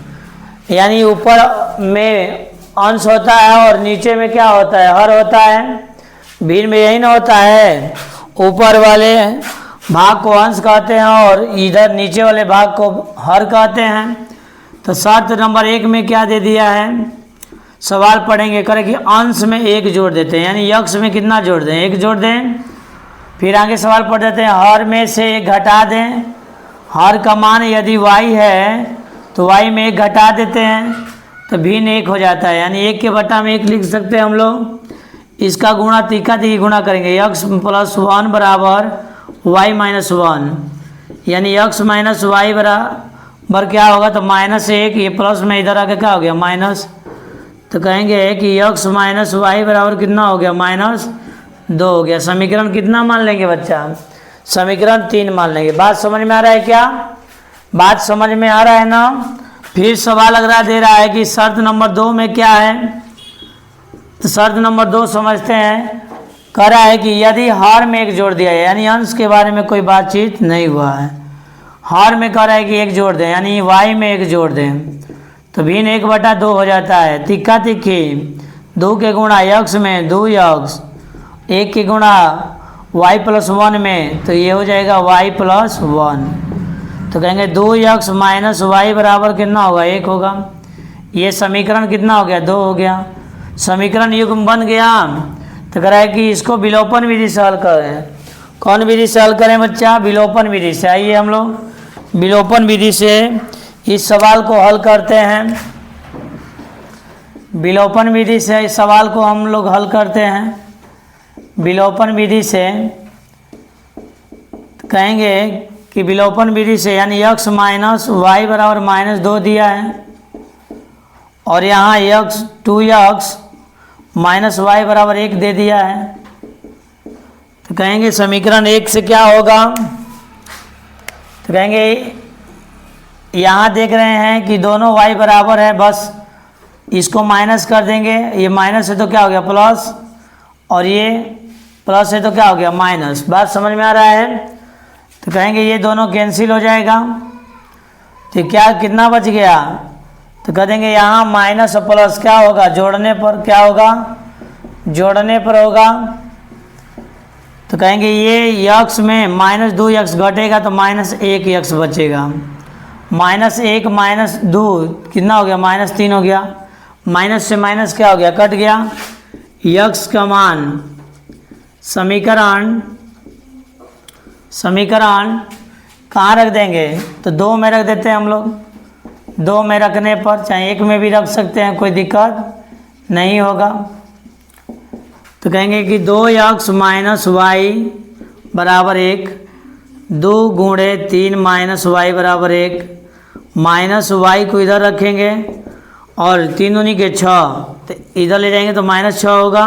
यानी ऊपर में अंश होता है और नीचे में क्या होता है, हर होता है। भिन्न में यही ना होता है, ऊपर वाले भाग को अंश कहते हैं और इधर नीचे वाले भाग को हर कहते हैं। तो शर्त नंबर 1 में क्या दे दिया है, सवाल पढ़ेंगे, करें कि अंश में 1 जोड़ देते हैं, यानी x में कितना जोड़ दें, 1 जोड़ दें। फिर आगे सवाल पढ़ देते हैं, हर में से 1 घटा दें। हर का मान यदि y है तो y में 1 घटा देते हैं तो भिन्न 1 हो जाता है। यानी 1 के बटा में 1 लिख सकते हैं हम लोग। इसका गुणा तीखा तीखी गुणा करेंगे, x + 1 बराबर y - 1, यानी x - y बराबर क्या होगा, तो -1। ये प्लस में इधर आके क्या हो गया माइनस। तो कहेंगे कि x - y बराबर कितना हो गया, -2 हो गया। समीकरण कितना मान लेंगे बच्चा, समीकरण 3 मान लेंगे। बात समझ में आ रहा है क्या, बात समझ में आ रहा है ना। फिर सवाल अगला दे रहा है कि शर्त नंबर 2 में क्या है, तो शर्त नंबर 2 समझते हैं। कह रहा है कि यदि हर में 1 जोड़ दिया है, यानी अंश के बारे में कोई बातचीत नहीं हुआ है, हर में कह रहा है कि 1 जोड़ दें, यानी y में 1 जोड़ दें तो भिन्न 1/2 हो जाता है। तिक्का तिक्की 2 के गुणा x में 2x, 1 के गुणा y + 1 में, तो ये हो जाएगा y + 1। तो कहेंगे 2x - y बराबर कितना होगा, 1 होगा। ये समीकरण कितना हो गया, 2 हो गया। समीकरण युग्म बन गया। तो कह रहा है कि इसको विलोपन विधि से हल करें। कौन विधि से हल करें बच्चा, विलोपन विधि से। आइए हम लोग विलोपन विधि से इस सवाल को हल करते हैं। विलोपन विधि से इस सवाल को हम लोग हल करते हैं। विलोपन विधि से कहेंगे कि विलोपन विधि से, यानी x - y बराबर -2 दिया है और यहाँ 2x - y बराबर 1 दे दिया है। तो कहेंगे समीकरण 1 से क्या होगा, तो कहेंगे यहाँ देख रहे हैं कि दोनों y बराबर है, बस इसको माइनस कर देंगे, ये माइनस है तो क्या हो गया प्लस, और ये प्लस है तो क्या हो गया माइनस। बात समझ में आ रहा है? तो कहेंगे ये दोनों कैंसिल हो जाएगा, तो क्या कितना बच गया, तो कह देंगे यहाँ माइनस और प्लस क्या होगा, जोड़ने पर क्या होगा, जोड़ने पर होगा। तो कहेंगे ये यक्स में माइनस 2x घटेगा तो माइनस 1x बचेगा। माइनस 1 माइनस 2 कितना हो गया, माइनस 3 हो गया। माइनस से माइनस क्या हो गया, कट गया। यक्स का मान समीकरण कहाँ रख देंगे, तो 2 में रख देते हैं हम लोग। 2 में रखने पर चाहे 1 में भी रख सकते हैं, कोई दिक्कत नहीं होगा। तो कहेंगे कि 2x माइनस वाई बराबर 1, 2 गुणे 3 माइनस वाई बराबर 1, माइनस वाई को इधर रखेंगे और 3 दूनी के 6, तो इधर ले जाएंगे तो माइनस 6 होगा।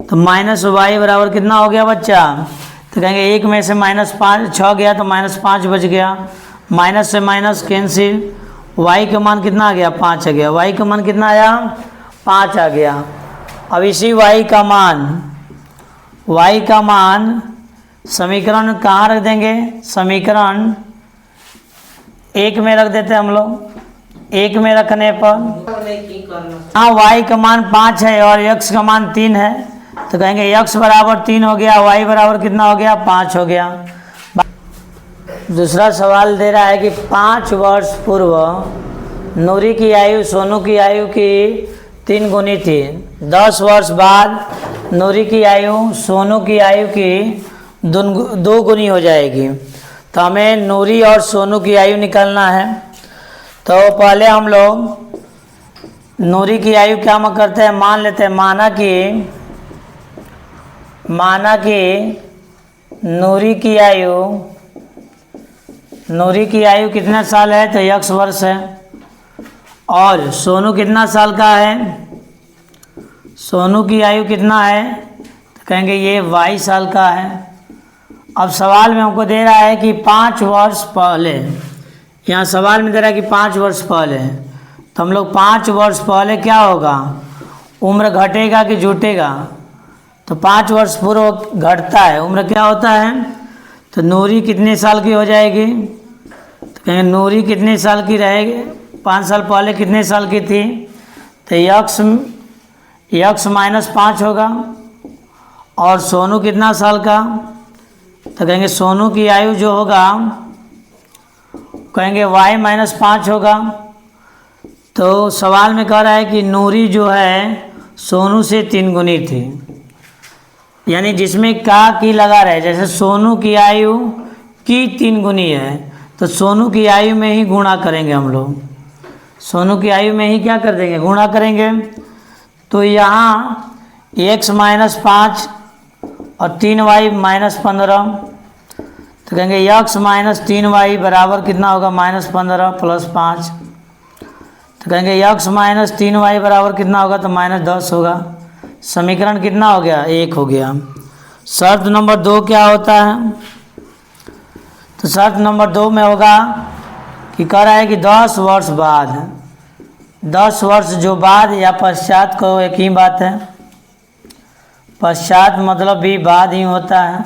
तो माइनस वाई बराबर कितना हो गया बच्चा, तो कहेंगे 1 में से माइनस 6 गया तो माइनस 5 बच गया। माइनस से माइनस कैंसिल, वाई का मान कितना आ गया, 5 आ गया। वाई का मान कितना आया, 5 आ गया। अब इसी y का मान समीकरण कहाँ रख देंगे, समीकरण 1 में रख देते हैं हम लोग। 1 में रखने पर हाँ y का मान 5 है और x का मान 3 है, तो कहेंगे x बराबर 3 हो गया, y बराबर कितना हो गया, 5 हो गया। दूसरा सवाल दे रहा है कि 5 वर्ष पूर्व नूरी की आयु सोनू की आयु की 3 गुनी थी। 10 वर्ष बाद नूरी की आयु सोनू की आयु की 2 गुनी हो जाएगी। तो हमें नूरी और सोनू की आयु निकालना है। तो पहले हम लोग नूरी की आयु क्या करते हैं, मान लेते हैं, माना कि नूरी की आयु कितना साल है, तो x वर्ष है। और सोनू कितना साल का है, सोनू की आयु कितना है, तो कहेंगे ये y साल का है। अब सवाल में हमको दे रहा है कि 5 वर्ष पहले, यहाँ सवाल में दे रहा है कि 5 वर्ष पहले, तो हम लोग 5 वर्ष पहले क्या होगा, उम्र घटेगा कि जुटेगा, तो 5 वर्ष पूर्व घटता है, उम्र क्या होता है, तो नूरी कितने साल की हो जाएगी, तो कहेंगे नूरी कितने साल की रहेगी, 5 साल पहले कितने साल की थी, तो यक्स माइनस 5 होगा। और सोनू कितना साल का, तो कहेंगे सोनू की आयु जो होगा, कहेंगे y माइनस 5 होगा। तो सवाल में कह रहा है कि नूरी जो है सोनू से 3 गुनी थी, यानी जिसमें की लगा रहे, जैसे सोनू की आयु की 3 गुनी है तो सोनू की आयु में ही गुणा करेंगे हम लोग, सोनू की आयु में ही क्या कर देंगे, गुणा करेंगे। तो यहाँ x माइनस 5 और 3y माइनस 15, तो कहेंगे x माइनस 3y बराबर कितना होगा, माइनस 15 प्लस 5, तो कहेंगे x माइनस 3y बराबर कितना होगा, तो माइनस 10 होगा। समीकरण कितना हो गया, 1 हो गया। शर्त नंबर 2 क्या होता है, तो शर्त नंबर 2 में होगा कि कह रहा है कि 10 वर्ष बाद, 10 वर्ष जो बाद या पश्चात को एक ही बात है, पश्चात मतलब भी बाद ही होता है।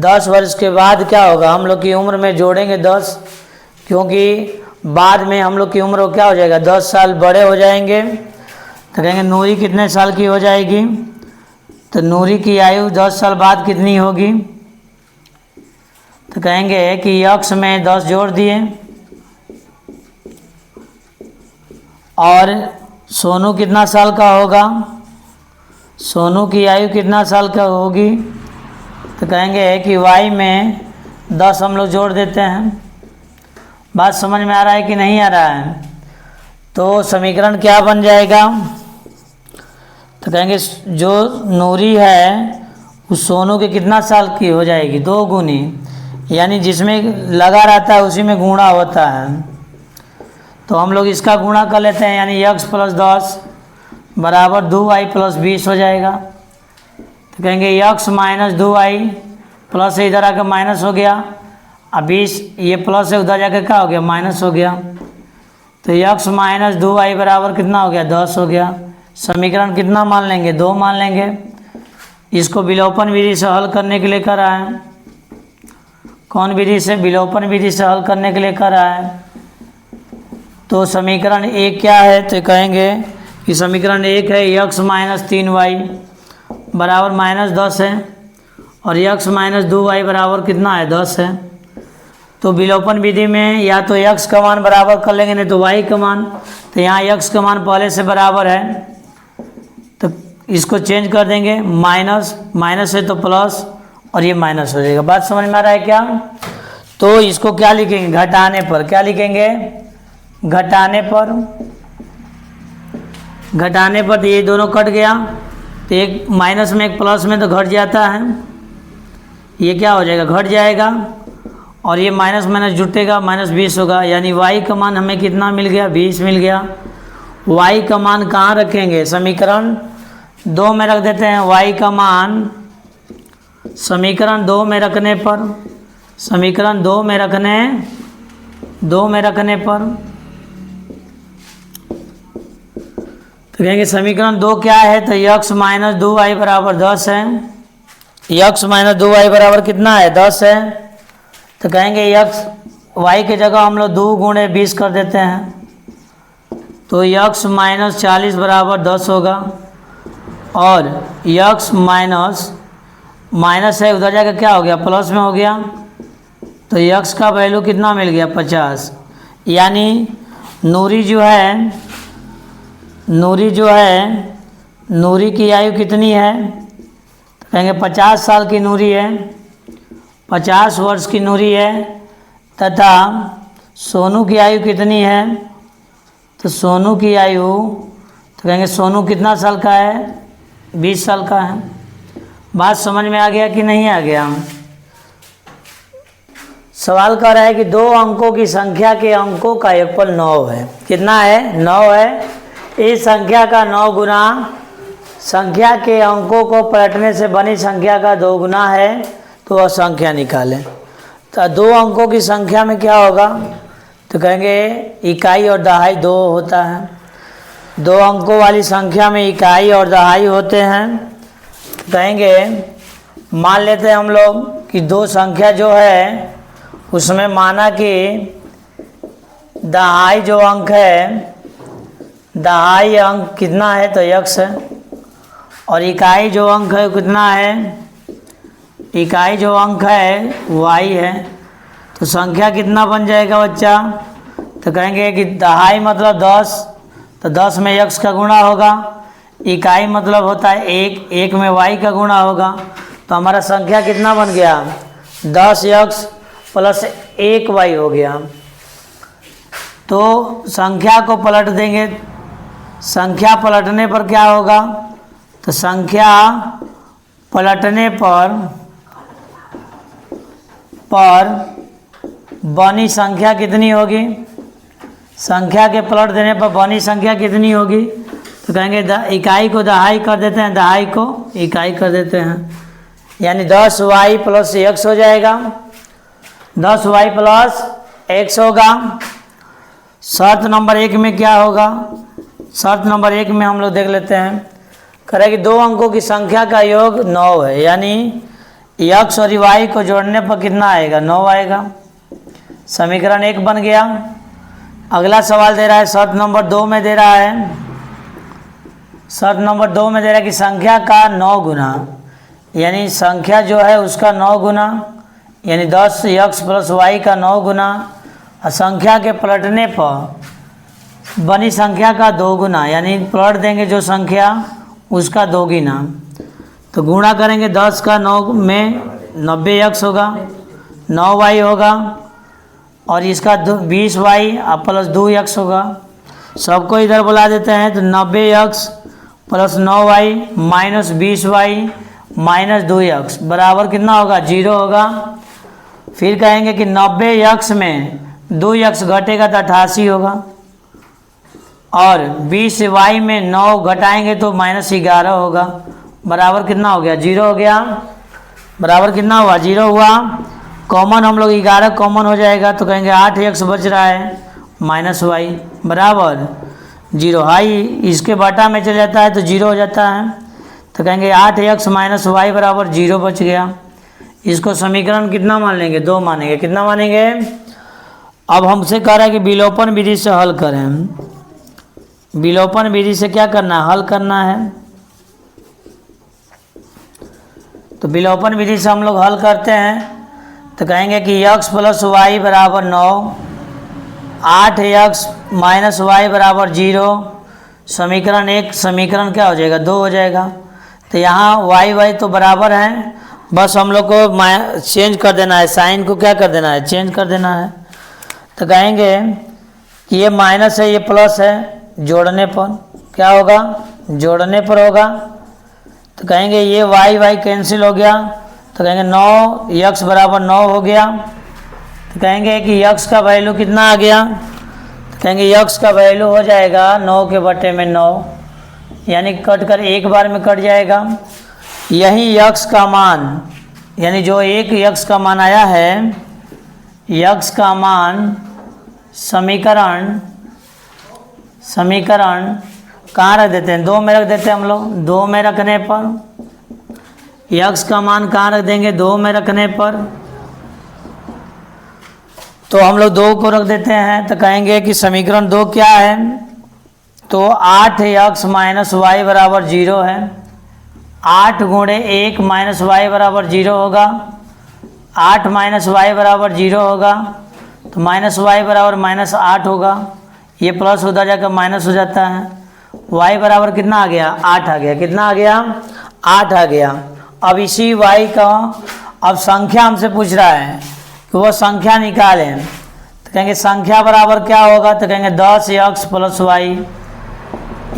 10 वर्ष के बाद क्या होगा, हम लोग की उम्र में जोड़ेंगे 10, क्योंकि बाद में हम लोग की उम्र क्या हो जाएगा, 10 साल बड़े हो जाएंगे। तो कहेंगे नूरी कितने साल की हो जाएगी, तो नूरी की आयु 10 साल बाद कितनी होगी, तो कहेंगे कि यक्स में 10 जोड़ दिए और सोनू कितना साल का होगा, सोनू की आयु कितना साल का होगी, तो कहेंगे कि y में 10 हम लोग जोड़ देते हैं। बात समझ में आ रहा है कि नहीं आ रहा है, तो समीकरण क्या बन जाएगा, तो कहेंगे जो नूरी है उस सोनू के कितना साल की हो जाएगी, 2 गुनी, यानी जिसमें लगा रहता है उसी में गुणा होता है। तो हम लोग इसका गुणा कर लेते हैं, यानी x प्लस 10 बराबर 2y प्लस 20 हो जाएगा। तो कहेंगे x माइनस 2y प्लस है, इधर आकर माइनस हो गया, अब 20 ये प्लस है, उधर जाकर क्या हो गया, माइनस हो गया। तो x माइनस 2y बराबर कितना हो गया 10 हो गया। समीकरण कितना मान लेंगे 2 मान लेंगे। इसको विलोपन विधि से हल करने के लिए करा है। कौन विधि से? विलोपन विधि से हल करने के लिए करा है। तो समीकरण 1 क्या है? तो कहेंगे कि समीकरण 1 है x माइनस 3y बराबर माइनस 10 है और x माइनस 2y बराबर कितना है 10 है। तो विलोपन विधि में या तो x का मान बराबर कर लेंगे नहीं तो y का मान। तो यहाँ x का मान पहले से बराबर है तो इसको चेंज कर देंगे, माइनस माइनस है तो प्लस और ये माइनस हो जाएगा। बात समझ में आ रहा है क्या? तो इसको क्या लिखेंगे? घटाने पर। क्या लिखेंगे? घटाने पर। घटाने पर तो ये दोनों कट गया तो एक माइनस में एक प्लस में तो घट जाता है, ये क्या हो जाएगा घट जाएगा और ये माइनस माइनस जुटेगा माइनस 20 होगा। यानी y का मान हमें कितना मिल गया 20 मिल गया। y का मान कहाँ रखेंगे? समीकरण 2 में रख देते हैं। y का मान समीकरण 2 में रखने पर, समीकरण 2 में रखने पर तो कहेंगे समीकरण 2 क्या है? तो x माइनस 2y बराबर 10 है। x माइनस 2y बराबर कितना है 10 है। तो कहेंगे x y की जगह हम लोग 2 गुणे 20 कर देते हैं तो x माइनस 40 बराबर 10 होगा और x माइनस माइनस है उधर जाकर क्या हो गया प्लस में हो गया तो x का वैल्यू कितना मिल गया 50। यानी नूरी की आयु कितनी है? तो कहेंगे 50 साल की नूरी है, 50 वर्ष की नूरी है। तथा सोनू की आयु कितनी है? तो सोनू की आयु तो कहेंगे सोनू कितना साल का है? 20 साल का है। बात समझ में आ गया कि नहीं आ गया? सवाल कर रहा है कि 2 अंकों की संख्या के अंकों का योगफल 9 है। कितना है? 9 है। इस संख्या का 9 गुना संख्या के अंकों को पलटने से बनी संख्या का 2 गुना है तो वह संख्या निकालें। तो 2 अंकों की संख्या में क्या होगा? तो कहेंगे इकाई और दहाई 2 होता है। 2 अंकों वाली संख्या में इकाई और दहाई होते हैं। कहेंगे मान लेते हैं हम लोग कि 2 संख्या जो है उसमें माना कि दहाई जो अंक है, दहाई अंक कितना है? तो x है और इकाई जो अंक है कितना है? इकाई जो अंक है y है। तो संख्या कितना बन जाएगा बच्चा? तो कहेंगे कि दहाई मतलब 10 तो 10 में x का गुणा होगा। इकाई मतलब होता है 1 में y का गुणा होगा। तो हमारा संख्या कितना बन गया 10x प्लस 1y हो गया। तो संख्या को पलट देंगे। संख्या पलटने पर क्या होगा? तो संख्या पलटने पर बनी संख्या कितनी होगी? संख्या के पलट देने पर बनी संख्या कितनी होगी? तो कहेंगे इकाई को दहाई कर देते हैं, दहाई को इकाई कर देते हैं। यानी 10y प्लस x हो जाएगा। 10y प्लस x होगा। शर्त नंबर 1 में क्या होगा? शर्त नंबर 1 में हम लोग देख लेते हैं। करें कि 2 अंकों की संख्या का योग 9 है। यानी x और y को जोड़ने पर कितना आएगा? 9 आएगा। समीकरण 1 बन गया। अगला सवाल दे रहा है शर्त नंबर 2 में दे रहा है। शर्त नंबर 2 में दे रहा है कि संख्या का 9 गुना, यानी संख्या जो है उसका 9 गुना यानी 10x प्लस y का 9 गुना और संख्या के पलटने पर बनी संख्या का 2 गुना, यानी पलट देंगे जो संख्या उसका 2 गुना। तो गुणा करेंगे 10 का 9 में 90x होगा, 9y होगा और इसका 20y प्लस 2x होगा। सबको इधर बुला देते हैं तो 90x plus 9y minus 20y minus 2x बराबर कितना होगा? 0 होगा। फिर कहेंगे कि 90x में 2x घटेगा तो 88 होगा और 20y में 9 घटाएंगे तो माइनस 11 होगा। बराबर कितना हो गया? 0 हो गया। बराबर कितना हुआ? 0 हुआ। कॉमन हम लोग 11 कॉमन हो जाएगा तो कहेंगे 8x बच रहा है माइनस वाई बराबर 0। हाई इसके बटा में चल जाता है तो 0 हो जाता है, तो कहेंगे 8x माइनस वाई बराबर 0 बच गया। इसको समीकरण कितना मान लेंगे? 2 मानेंगे। कितना मानेंगे? अब हमसे कह रहा है कि विलोपन विधि से हल करें। विलोपन विधि से क्या करना है? हल करना है। तो विलोपन विधि से हम लोग हल करते हैं तो कहेंगे कि x प्लस वाई बराबर 9, 8x माइनस वाई बराबर 0, समीकरण 1 समीकरण क्या हो जाएगा? 2 हो जाएगा। तो यहाँ y तो बराबर हैं, बस हम लोग को चेंज कर देना है, साइन को क्या कर देना है? चेंज कर देना है। तो कहेंगे कि ये माइनस है ये प्लस है, जोड़ने पर क्या होगा? जोड़ने पर होगा। तो कहेंगे ये y कैंसिल हो गया, तो कहेंगे 9x बराबर 9 हो गया। तो कहेंगे कि x का वैल्यू कितना आ गया? तो कहेंगे x का वैल्यू हो जाएगा 9 के बटे में 9, यानी कट कर एक बार में कट जाएगा। यही x का मान, यानी जो एक x का मान आया है, x का मान समीकरण कहाँ रख देते हैं? 2 में रख देते हैं हम लोग। 2 में रखने पर x का मान कहाँ रख देंगे? 2 में रखने पर तो हम लोग 2 को रख देते हैं। तो कहेंगे कि समीकरण 2 क्या है? तो 8x माइनस वाई बराबर 0 है। 8 गुणे 1 माइनस वाई बराबर 0 होगा। 8 माइनस वाई बराबर 0 होगा, तो माइनस वाई बराबर माइनस 8 होगा। ये प्लस होता जाकर माइनस हो जाता है। y बराबर कितना आ गया? 8 आ गया। कितना आ गया? 8 आ गया। अब इसी y का अब संख्या हमसे पूछ रहा है कि वो संख्या निकालें। तो कहेंगे संख्या बराबर क्या होगा? तो कहेंगे 10x प्लस वाई,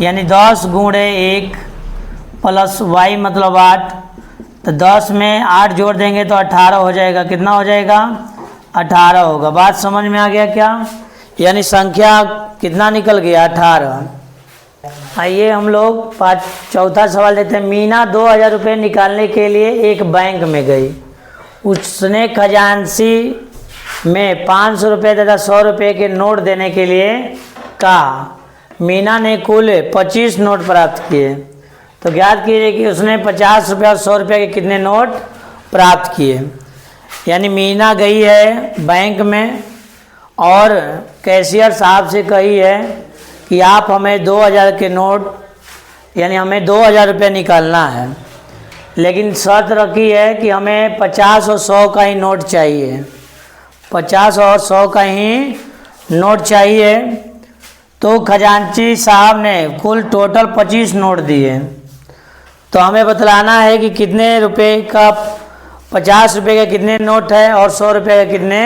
यानी 10 गुणे 1 प्लस y मतलब 8। तो 10 में 8 जोड़ देंगे तो 18 हो जाएगा। कितना हो जाएगा? 18 होगा। बात समझ में आ गया क्या? यानी संख्या कितना निकल गया? 18। आइए हम लोग चौथा सवाल देते हैं। मीना 2000 रुपये निकालने के लिए एक बैंक में गई। उसने खजांची में 500 रुपये तथा 100 रुपये के नोट देने के लिए कहा। मीना ने कुल 25 नोट प्राप्त किए। तो ज्ञात कीजिए कि उसने 50 रुपये और 100 रुपये के कितने नोट प्राप्त किए। यानी मीना गई है बैंक में और कैशियर साहब से कही है कि आप हमें 2000 के नोट, यानी हमें 2000 रुपये निकालना है, लेकिन शर्त रखी है कि हमें 50 और 100 का ही नोट चाहिए। 50 और 100 का ही नोट चाहिए। तो खजांची साहब ने कुल टोटल 25 नोट दिए। तो हमें बतलाना है कि कितने रुपए का 50 रुपये के कितने नोट है और 100 रुपये के कितने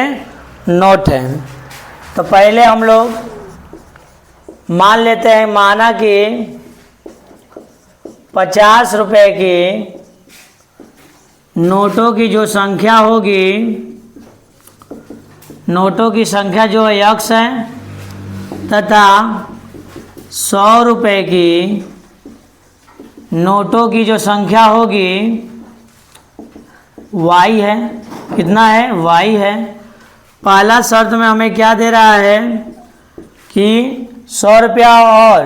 नोट हैं। तो पहले हम लोग मान लेते हैं, माना कि 50 रुपये की नोटों की जो संख्या होगी, नोटों की संख्या जो है x है, तथा 100 रुपये की नोटों की जो संख्या होगी y है। कितना है? y है। पहला शर्त में हमें क्या दे रहा है कि 100 रुपया और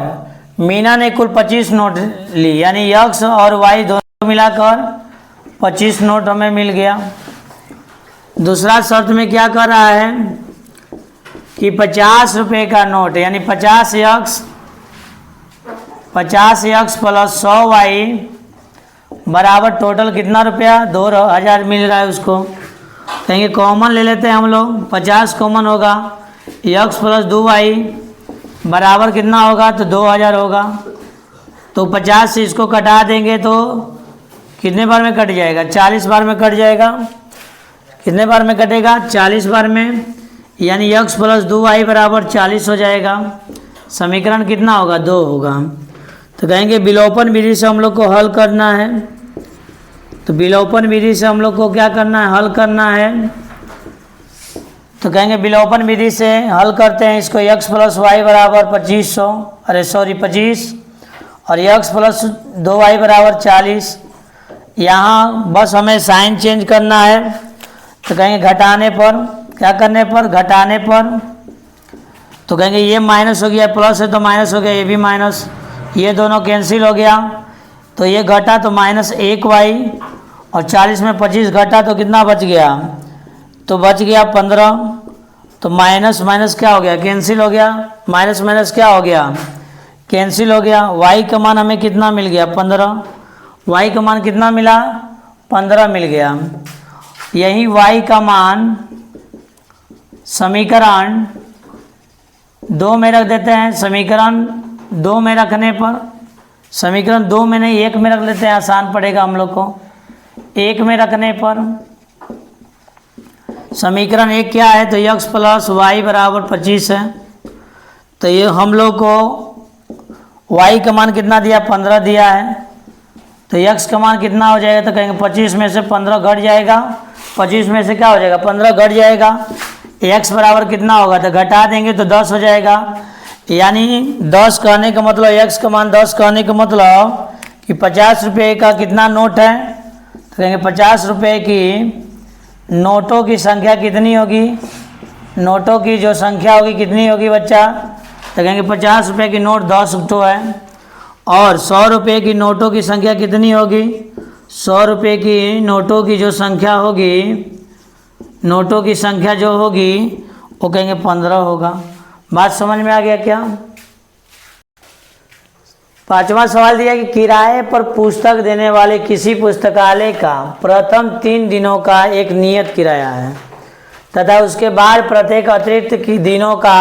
मीना ने कुल 25 नोट ली, यानी x और y दोनों मिलाकर 25 नोट हमें मिल गया। दूसरा शर्त में क्या कर रहा है कि 50 रुपये का नोट, यानी 50x प्लस 100y बराबर टोटल कितना रुपया? 2000 मिल रहा है उसको। कहेंगे कॉमन ले लेते हैं हम लोग। 50 कॉमन होगा, x प्लस 2y बराबर कितना होगा? तो 2000 होगा। तो 50 से इसको कटा देंगे तो कितने बार में कट जाएगा? 40 बार में कट जाएगा। कितने बार में कटेगा? 40 बार में, यानी x प्लस 2y बराबर 40 हो जाएगा। समीकरण कितना होगा? 2 होगा। तो कहेंगे विलोपन विधि से हम लोग को हल करना है। तो विलोपन विधि से हम लोग को क्या करना है? हल करना है। तो कहेंगे विलोपन विधि से हल करते हैं इसको। x प्लस वाई बराबर 25 और x प्लस 2y बराबर 40। यहाँ बस हमें साइन चेंज करना है। तो कहेंगे घटाने पर, क्या करने पर? घटाने पर तो कहेंगे ये माइनस हो गया, प्लस है तो माइनस हो गया, ये भी माइनस, ये दोनों कैंसिल हो गया, तो ये घटा तो -1y, और 40 में 25 घटा तो कितना बच गया, तो बच गया 15। तो माइनस माइनस क्या हो गया, कैंसिल हो गया, माइनस माइनस क्या हो गया, कैंसिल हो गया। y का मान हमें कितना मिल गया, 15। y का मान कितना मिला, 15 मिल गया। यही y का मान समीकरण 2 में रख देते हैं। समीकरण 2 में रखने पर, समीकरण 2 में नहीं 1 में रख लेते हैं, आसान पड़ेगा हम लोग को। 1 में रखने पर समीकरण 1 क्या है, तो x + y = 25 है। तो ये हम लोग को y का मान कितना दिया, 15 दिया है, तो x का मान कितना हो जाएगा, तो कहेंगे 25 में से 15 घट जाएगा, 25 में से क्या हो जाएगा, 15 घट जाएगा, x बराबर कितना होगा, तो घटा देंगे तो 10 हो जाएगा। यानी 10 कहने का मतलब, x का मान 10 कहने का मतलब कि 50 रुपये का कितना नोट है, तो कहेंगे 50 रुपये की नोटों की संख्या कितनी होगी, नोटों की जो संख्या होगी कितनी होगी बच्चा, तो कहेंगे 50 रुपये की नोट 10 तो है, और 100 रुपये की नोटों की संख्या कितनी होगी, 100 रुपये की नोटों की जो संख्या होगी, नोटों की संख्या जो होगी वो कहेंगे 15 होगा। बात समझ में आ गया क्या। 5वां सवाल दिया कि किराए पर पुस्तक देने वाले किसी पुस्तकालय का प्रथम 3 दिनों का एक नियत किराया है तथा उसके बाद प्रत्येक अतिरिक्त दिनों का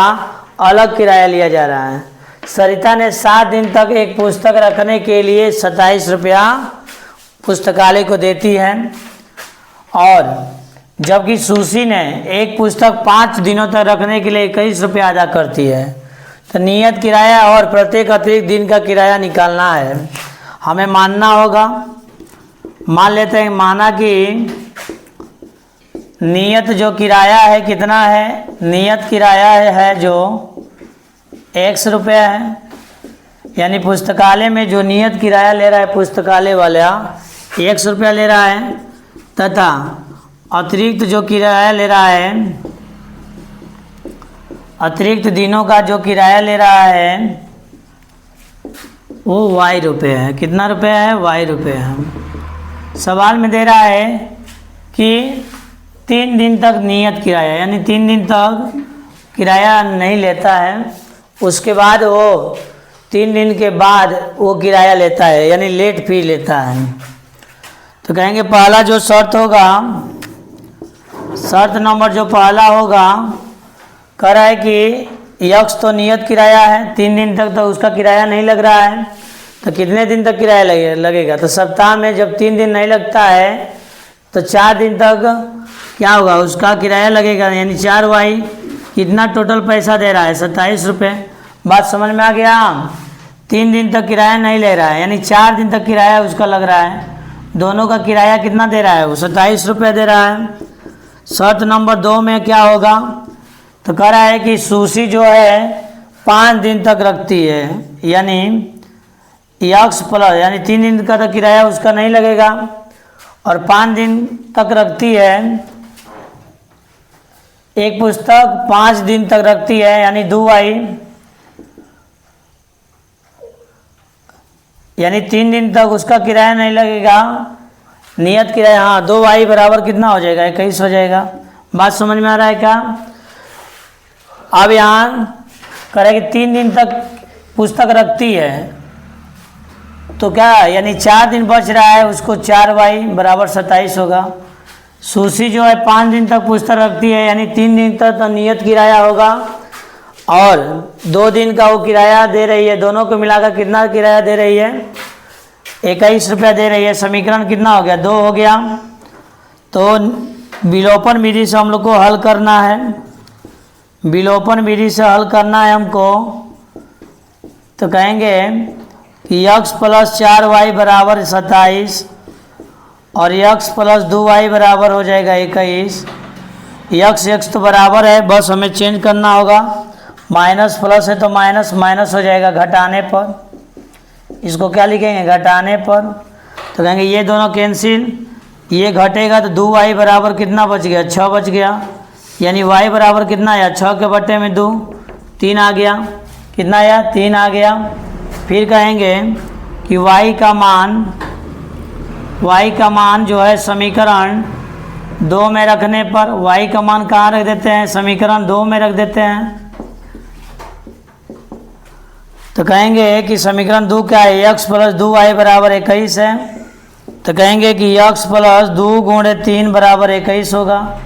अलग किराया लिया जा रहा है। सरिता ने 7 दिन तक एक पुस्तक रखने के लिए 27 रुपया पुस्तकालय को देती है, और जबकि सुशी ने एक पुस्तक 5 दिनों तक रखने के लिए 21 रुपया अदा करती है। तो नियत किराया और प्रत्येक अतिरिक्त दिन का किराया निकालना है। हमें मानना होगा, मान लेते हैं, माना कि नियत जो किराया है कितना है, नियत किराया है जो x रुपया है, यानी पुस्तकालय में जो नियत किराया ले रहा है पुस्तकालय वाला x रुपया ले रहा है, तथा अतिरिक्त जो किराया ले रहा है, अतिरिक्त दिनों का जो किराया ले रहा है वो y रुपये है। कितना रुपया है, y रुपये है। सवाल में दे रहा है कि 3 दिन तक नियत किराया, यानी 3 दिन तक किराया नहीं लेता है, उसके बाद वो 3 दिन के बाद वो किराया लेता है, यानी लेट फी लेता है। तो कहेंगे पहला जो शर्त होगा, शर्त नंबर जो पहला होगा, कह रहा है कि यक्स तो नियत किराया है, 3 दिन तक तो उसका किराया नहीं लग रहा है, तो कितने दिन तक किराया लगेगा, तो सप्ताह में जब 3 दिन नहीं लगता है तो 4 दिन तक क्या होगा, उसका किराया लगेगा, यानी 4y। कितना टोटल पैसा दे रहा है, 27 रुपये। बात समझ में आ गया। 3 दिन तक किराया नहीं ले रहा है, यानी 4 दिन तक किराया उसका लग रहा है, दोनों का किराया कितना दे रहा है, वो 27 रुपये दे रहा है। शर्त नंबर 2 में क्या होगा, तो कह रहा है कि सुशी जो है 5 दिन तक रखती है, यानी यक्स प्लस, यानी 3 दिन का तो किराया उसका नहीं लगेगा, और 5 दिन तक रखती है, एक पुस्तक 5 दिन तक रखती है, यानी 2y, यानी 3 दिन तक उसका किराया नहीं लगेगा, नियत किराया, हाँ 2y बराबर कितना हो जाएगा, 21 हो जाएगा। बात समझ में आ रहा है क्या। अब यहाँ करें कि 3 दिन तक पुस्तक रखती है, तो क्या, यानी 4 दिन बच रहा है, उसको 4y बराबर 27 होगा। सुशी जो है 5 दिन तक पुस्तक रखती है, यानी 3 दिन तक तो नियत किराया होगा, और 2 दिन का वो किराया दे रही है, दोनों को मिलाकर कितना किराया दे रही है, 21 रुपया दे रही है। समीकरण कितना हो गया, 2 हो गया। तो विलोपन विधि से हम लोग को हल करना है, विलोपन विधि से हल करना है हमको, तो कहेंगे कि x + 4y बराबर 27 और x + 2y बराबर हो जाएगा 21। x तो बराबर है, बस हमें चेंज करना होगा, माइनस प्लस है तो माइनस माइनस हो जाएगा घटाने पर, इसको क्या लिखेंगे, घटाने पर। तो कहेंगे ये दोनों कैंसिल, ये घटेगा तो 2y बराबर कितना बच गया, 6 बच गया, यानी y बराबर कितना आया, 6 के बट्टे में 2, 3 आ गया, कितना आया 3 आ गया। फिर कहेंगे कि y का मान जो है समीकरण 2 में रखने पर y का मान कहाँ रख देते हैं, समीकरण 2 में रख देते हैं। तो कहेंगे कि समीकरण 2 क्या है, x + 2y बराबर 21 है। तो कहेंगे कि x + 2 × 3 बराबर 21 होगा।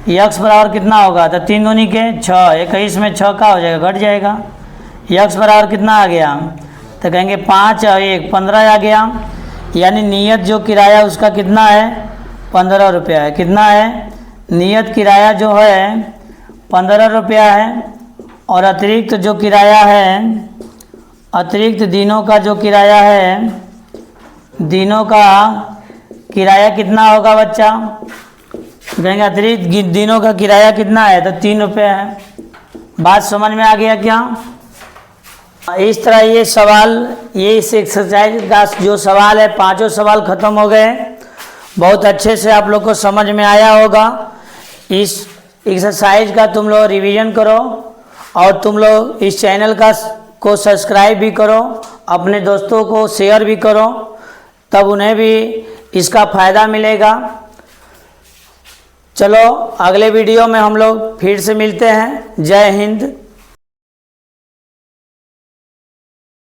x बराबर कितना होगा, तो 3 दूनी के 6, 21 में 6 का हो जाएगा, घट जाएगा। x बराबर कितना आ गया, तो कहेंगे 5 और 1 15 आ गया। यानी नियत जो किराया उसका कितना है, 15 रुपया है। कितना है, नियत किराया जो है 15 रुपया है। और अतिरिक्त जो किराया है, अतिरिक्त दिनों का जो किराया है, दिनों का किराया कितना होगा बच्चा, कहेंगे अतिरिक्त दिनों का किराया कितना है, तो 3 रुपये है। बात समझ में आ गया क्या। इस तरह ये सवाल, ये इस एक्सरसाइज का जो सवाल है, 5 सवाल ख़त्म हो गए। बहुत अच्छे से आप लोग को समझ में आया होगा। इस एक्सरसाइज का तुम लोग रिवीजन करो और तुम लोग इस चैनल को सब्सक्राइब भी करो, अपने दोस्तों को शेयर भी करो, तब उन्हें भी इसका फ़ायदा मिलेगा। चलो अगले वीडियो में हम लोग फिर से मिलते हैं। जय हिंद।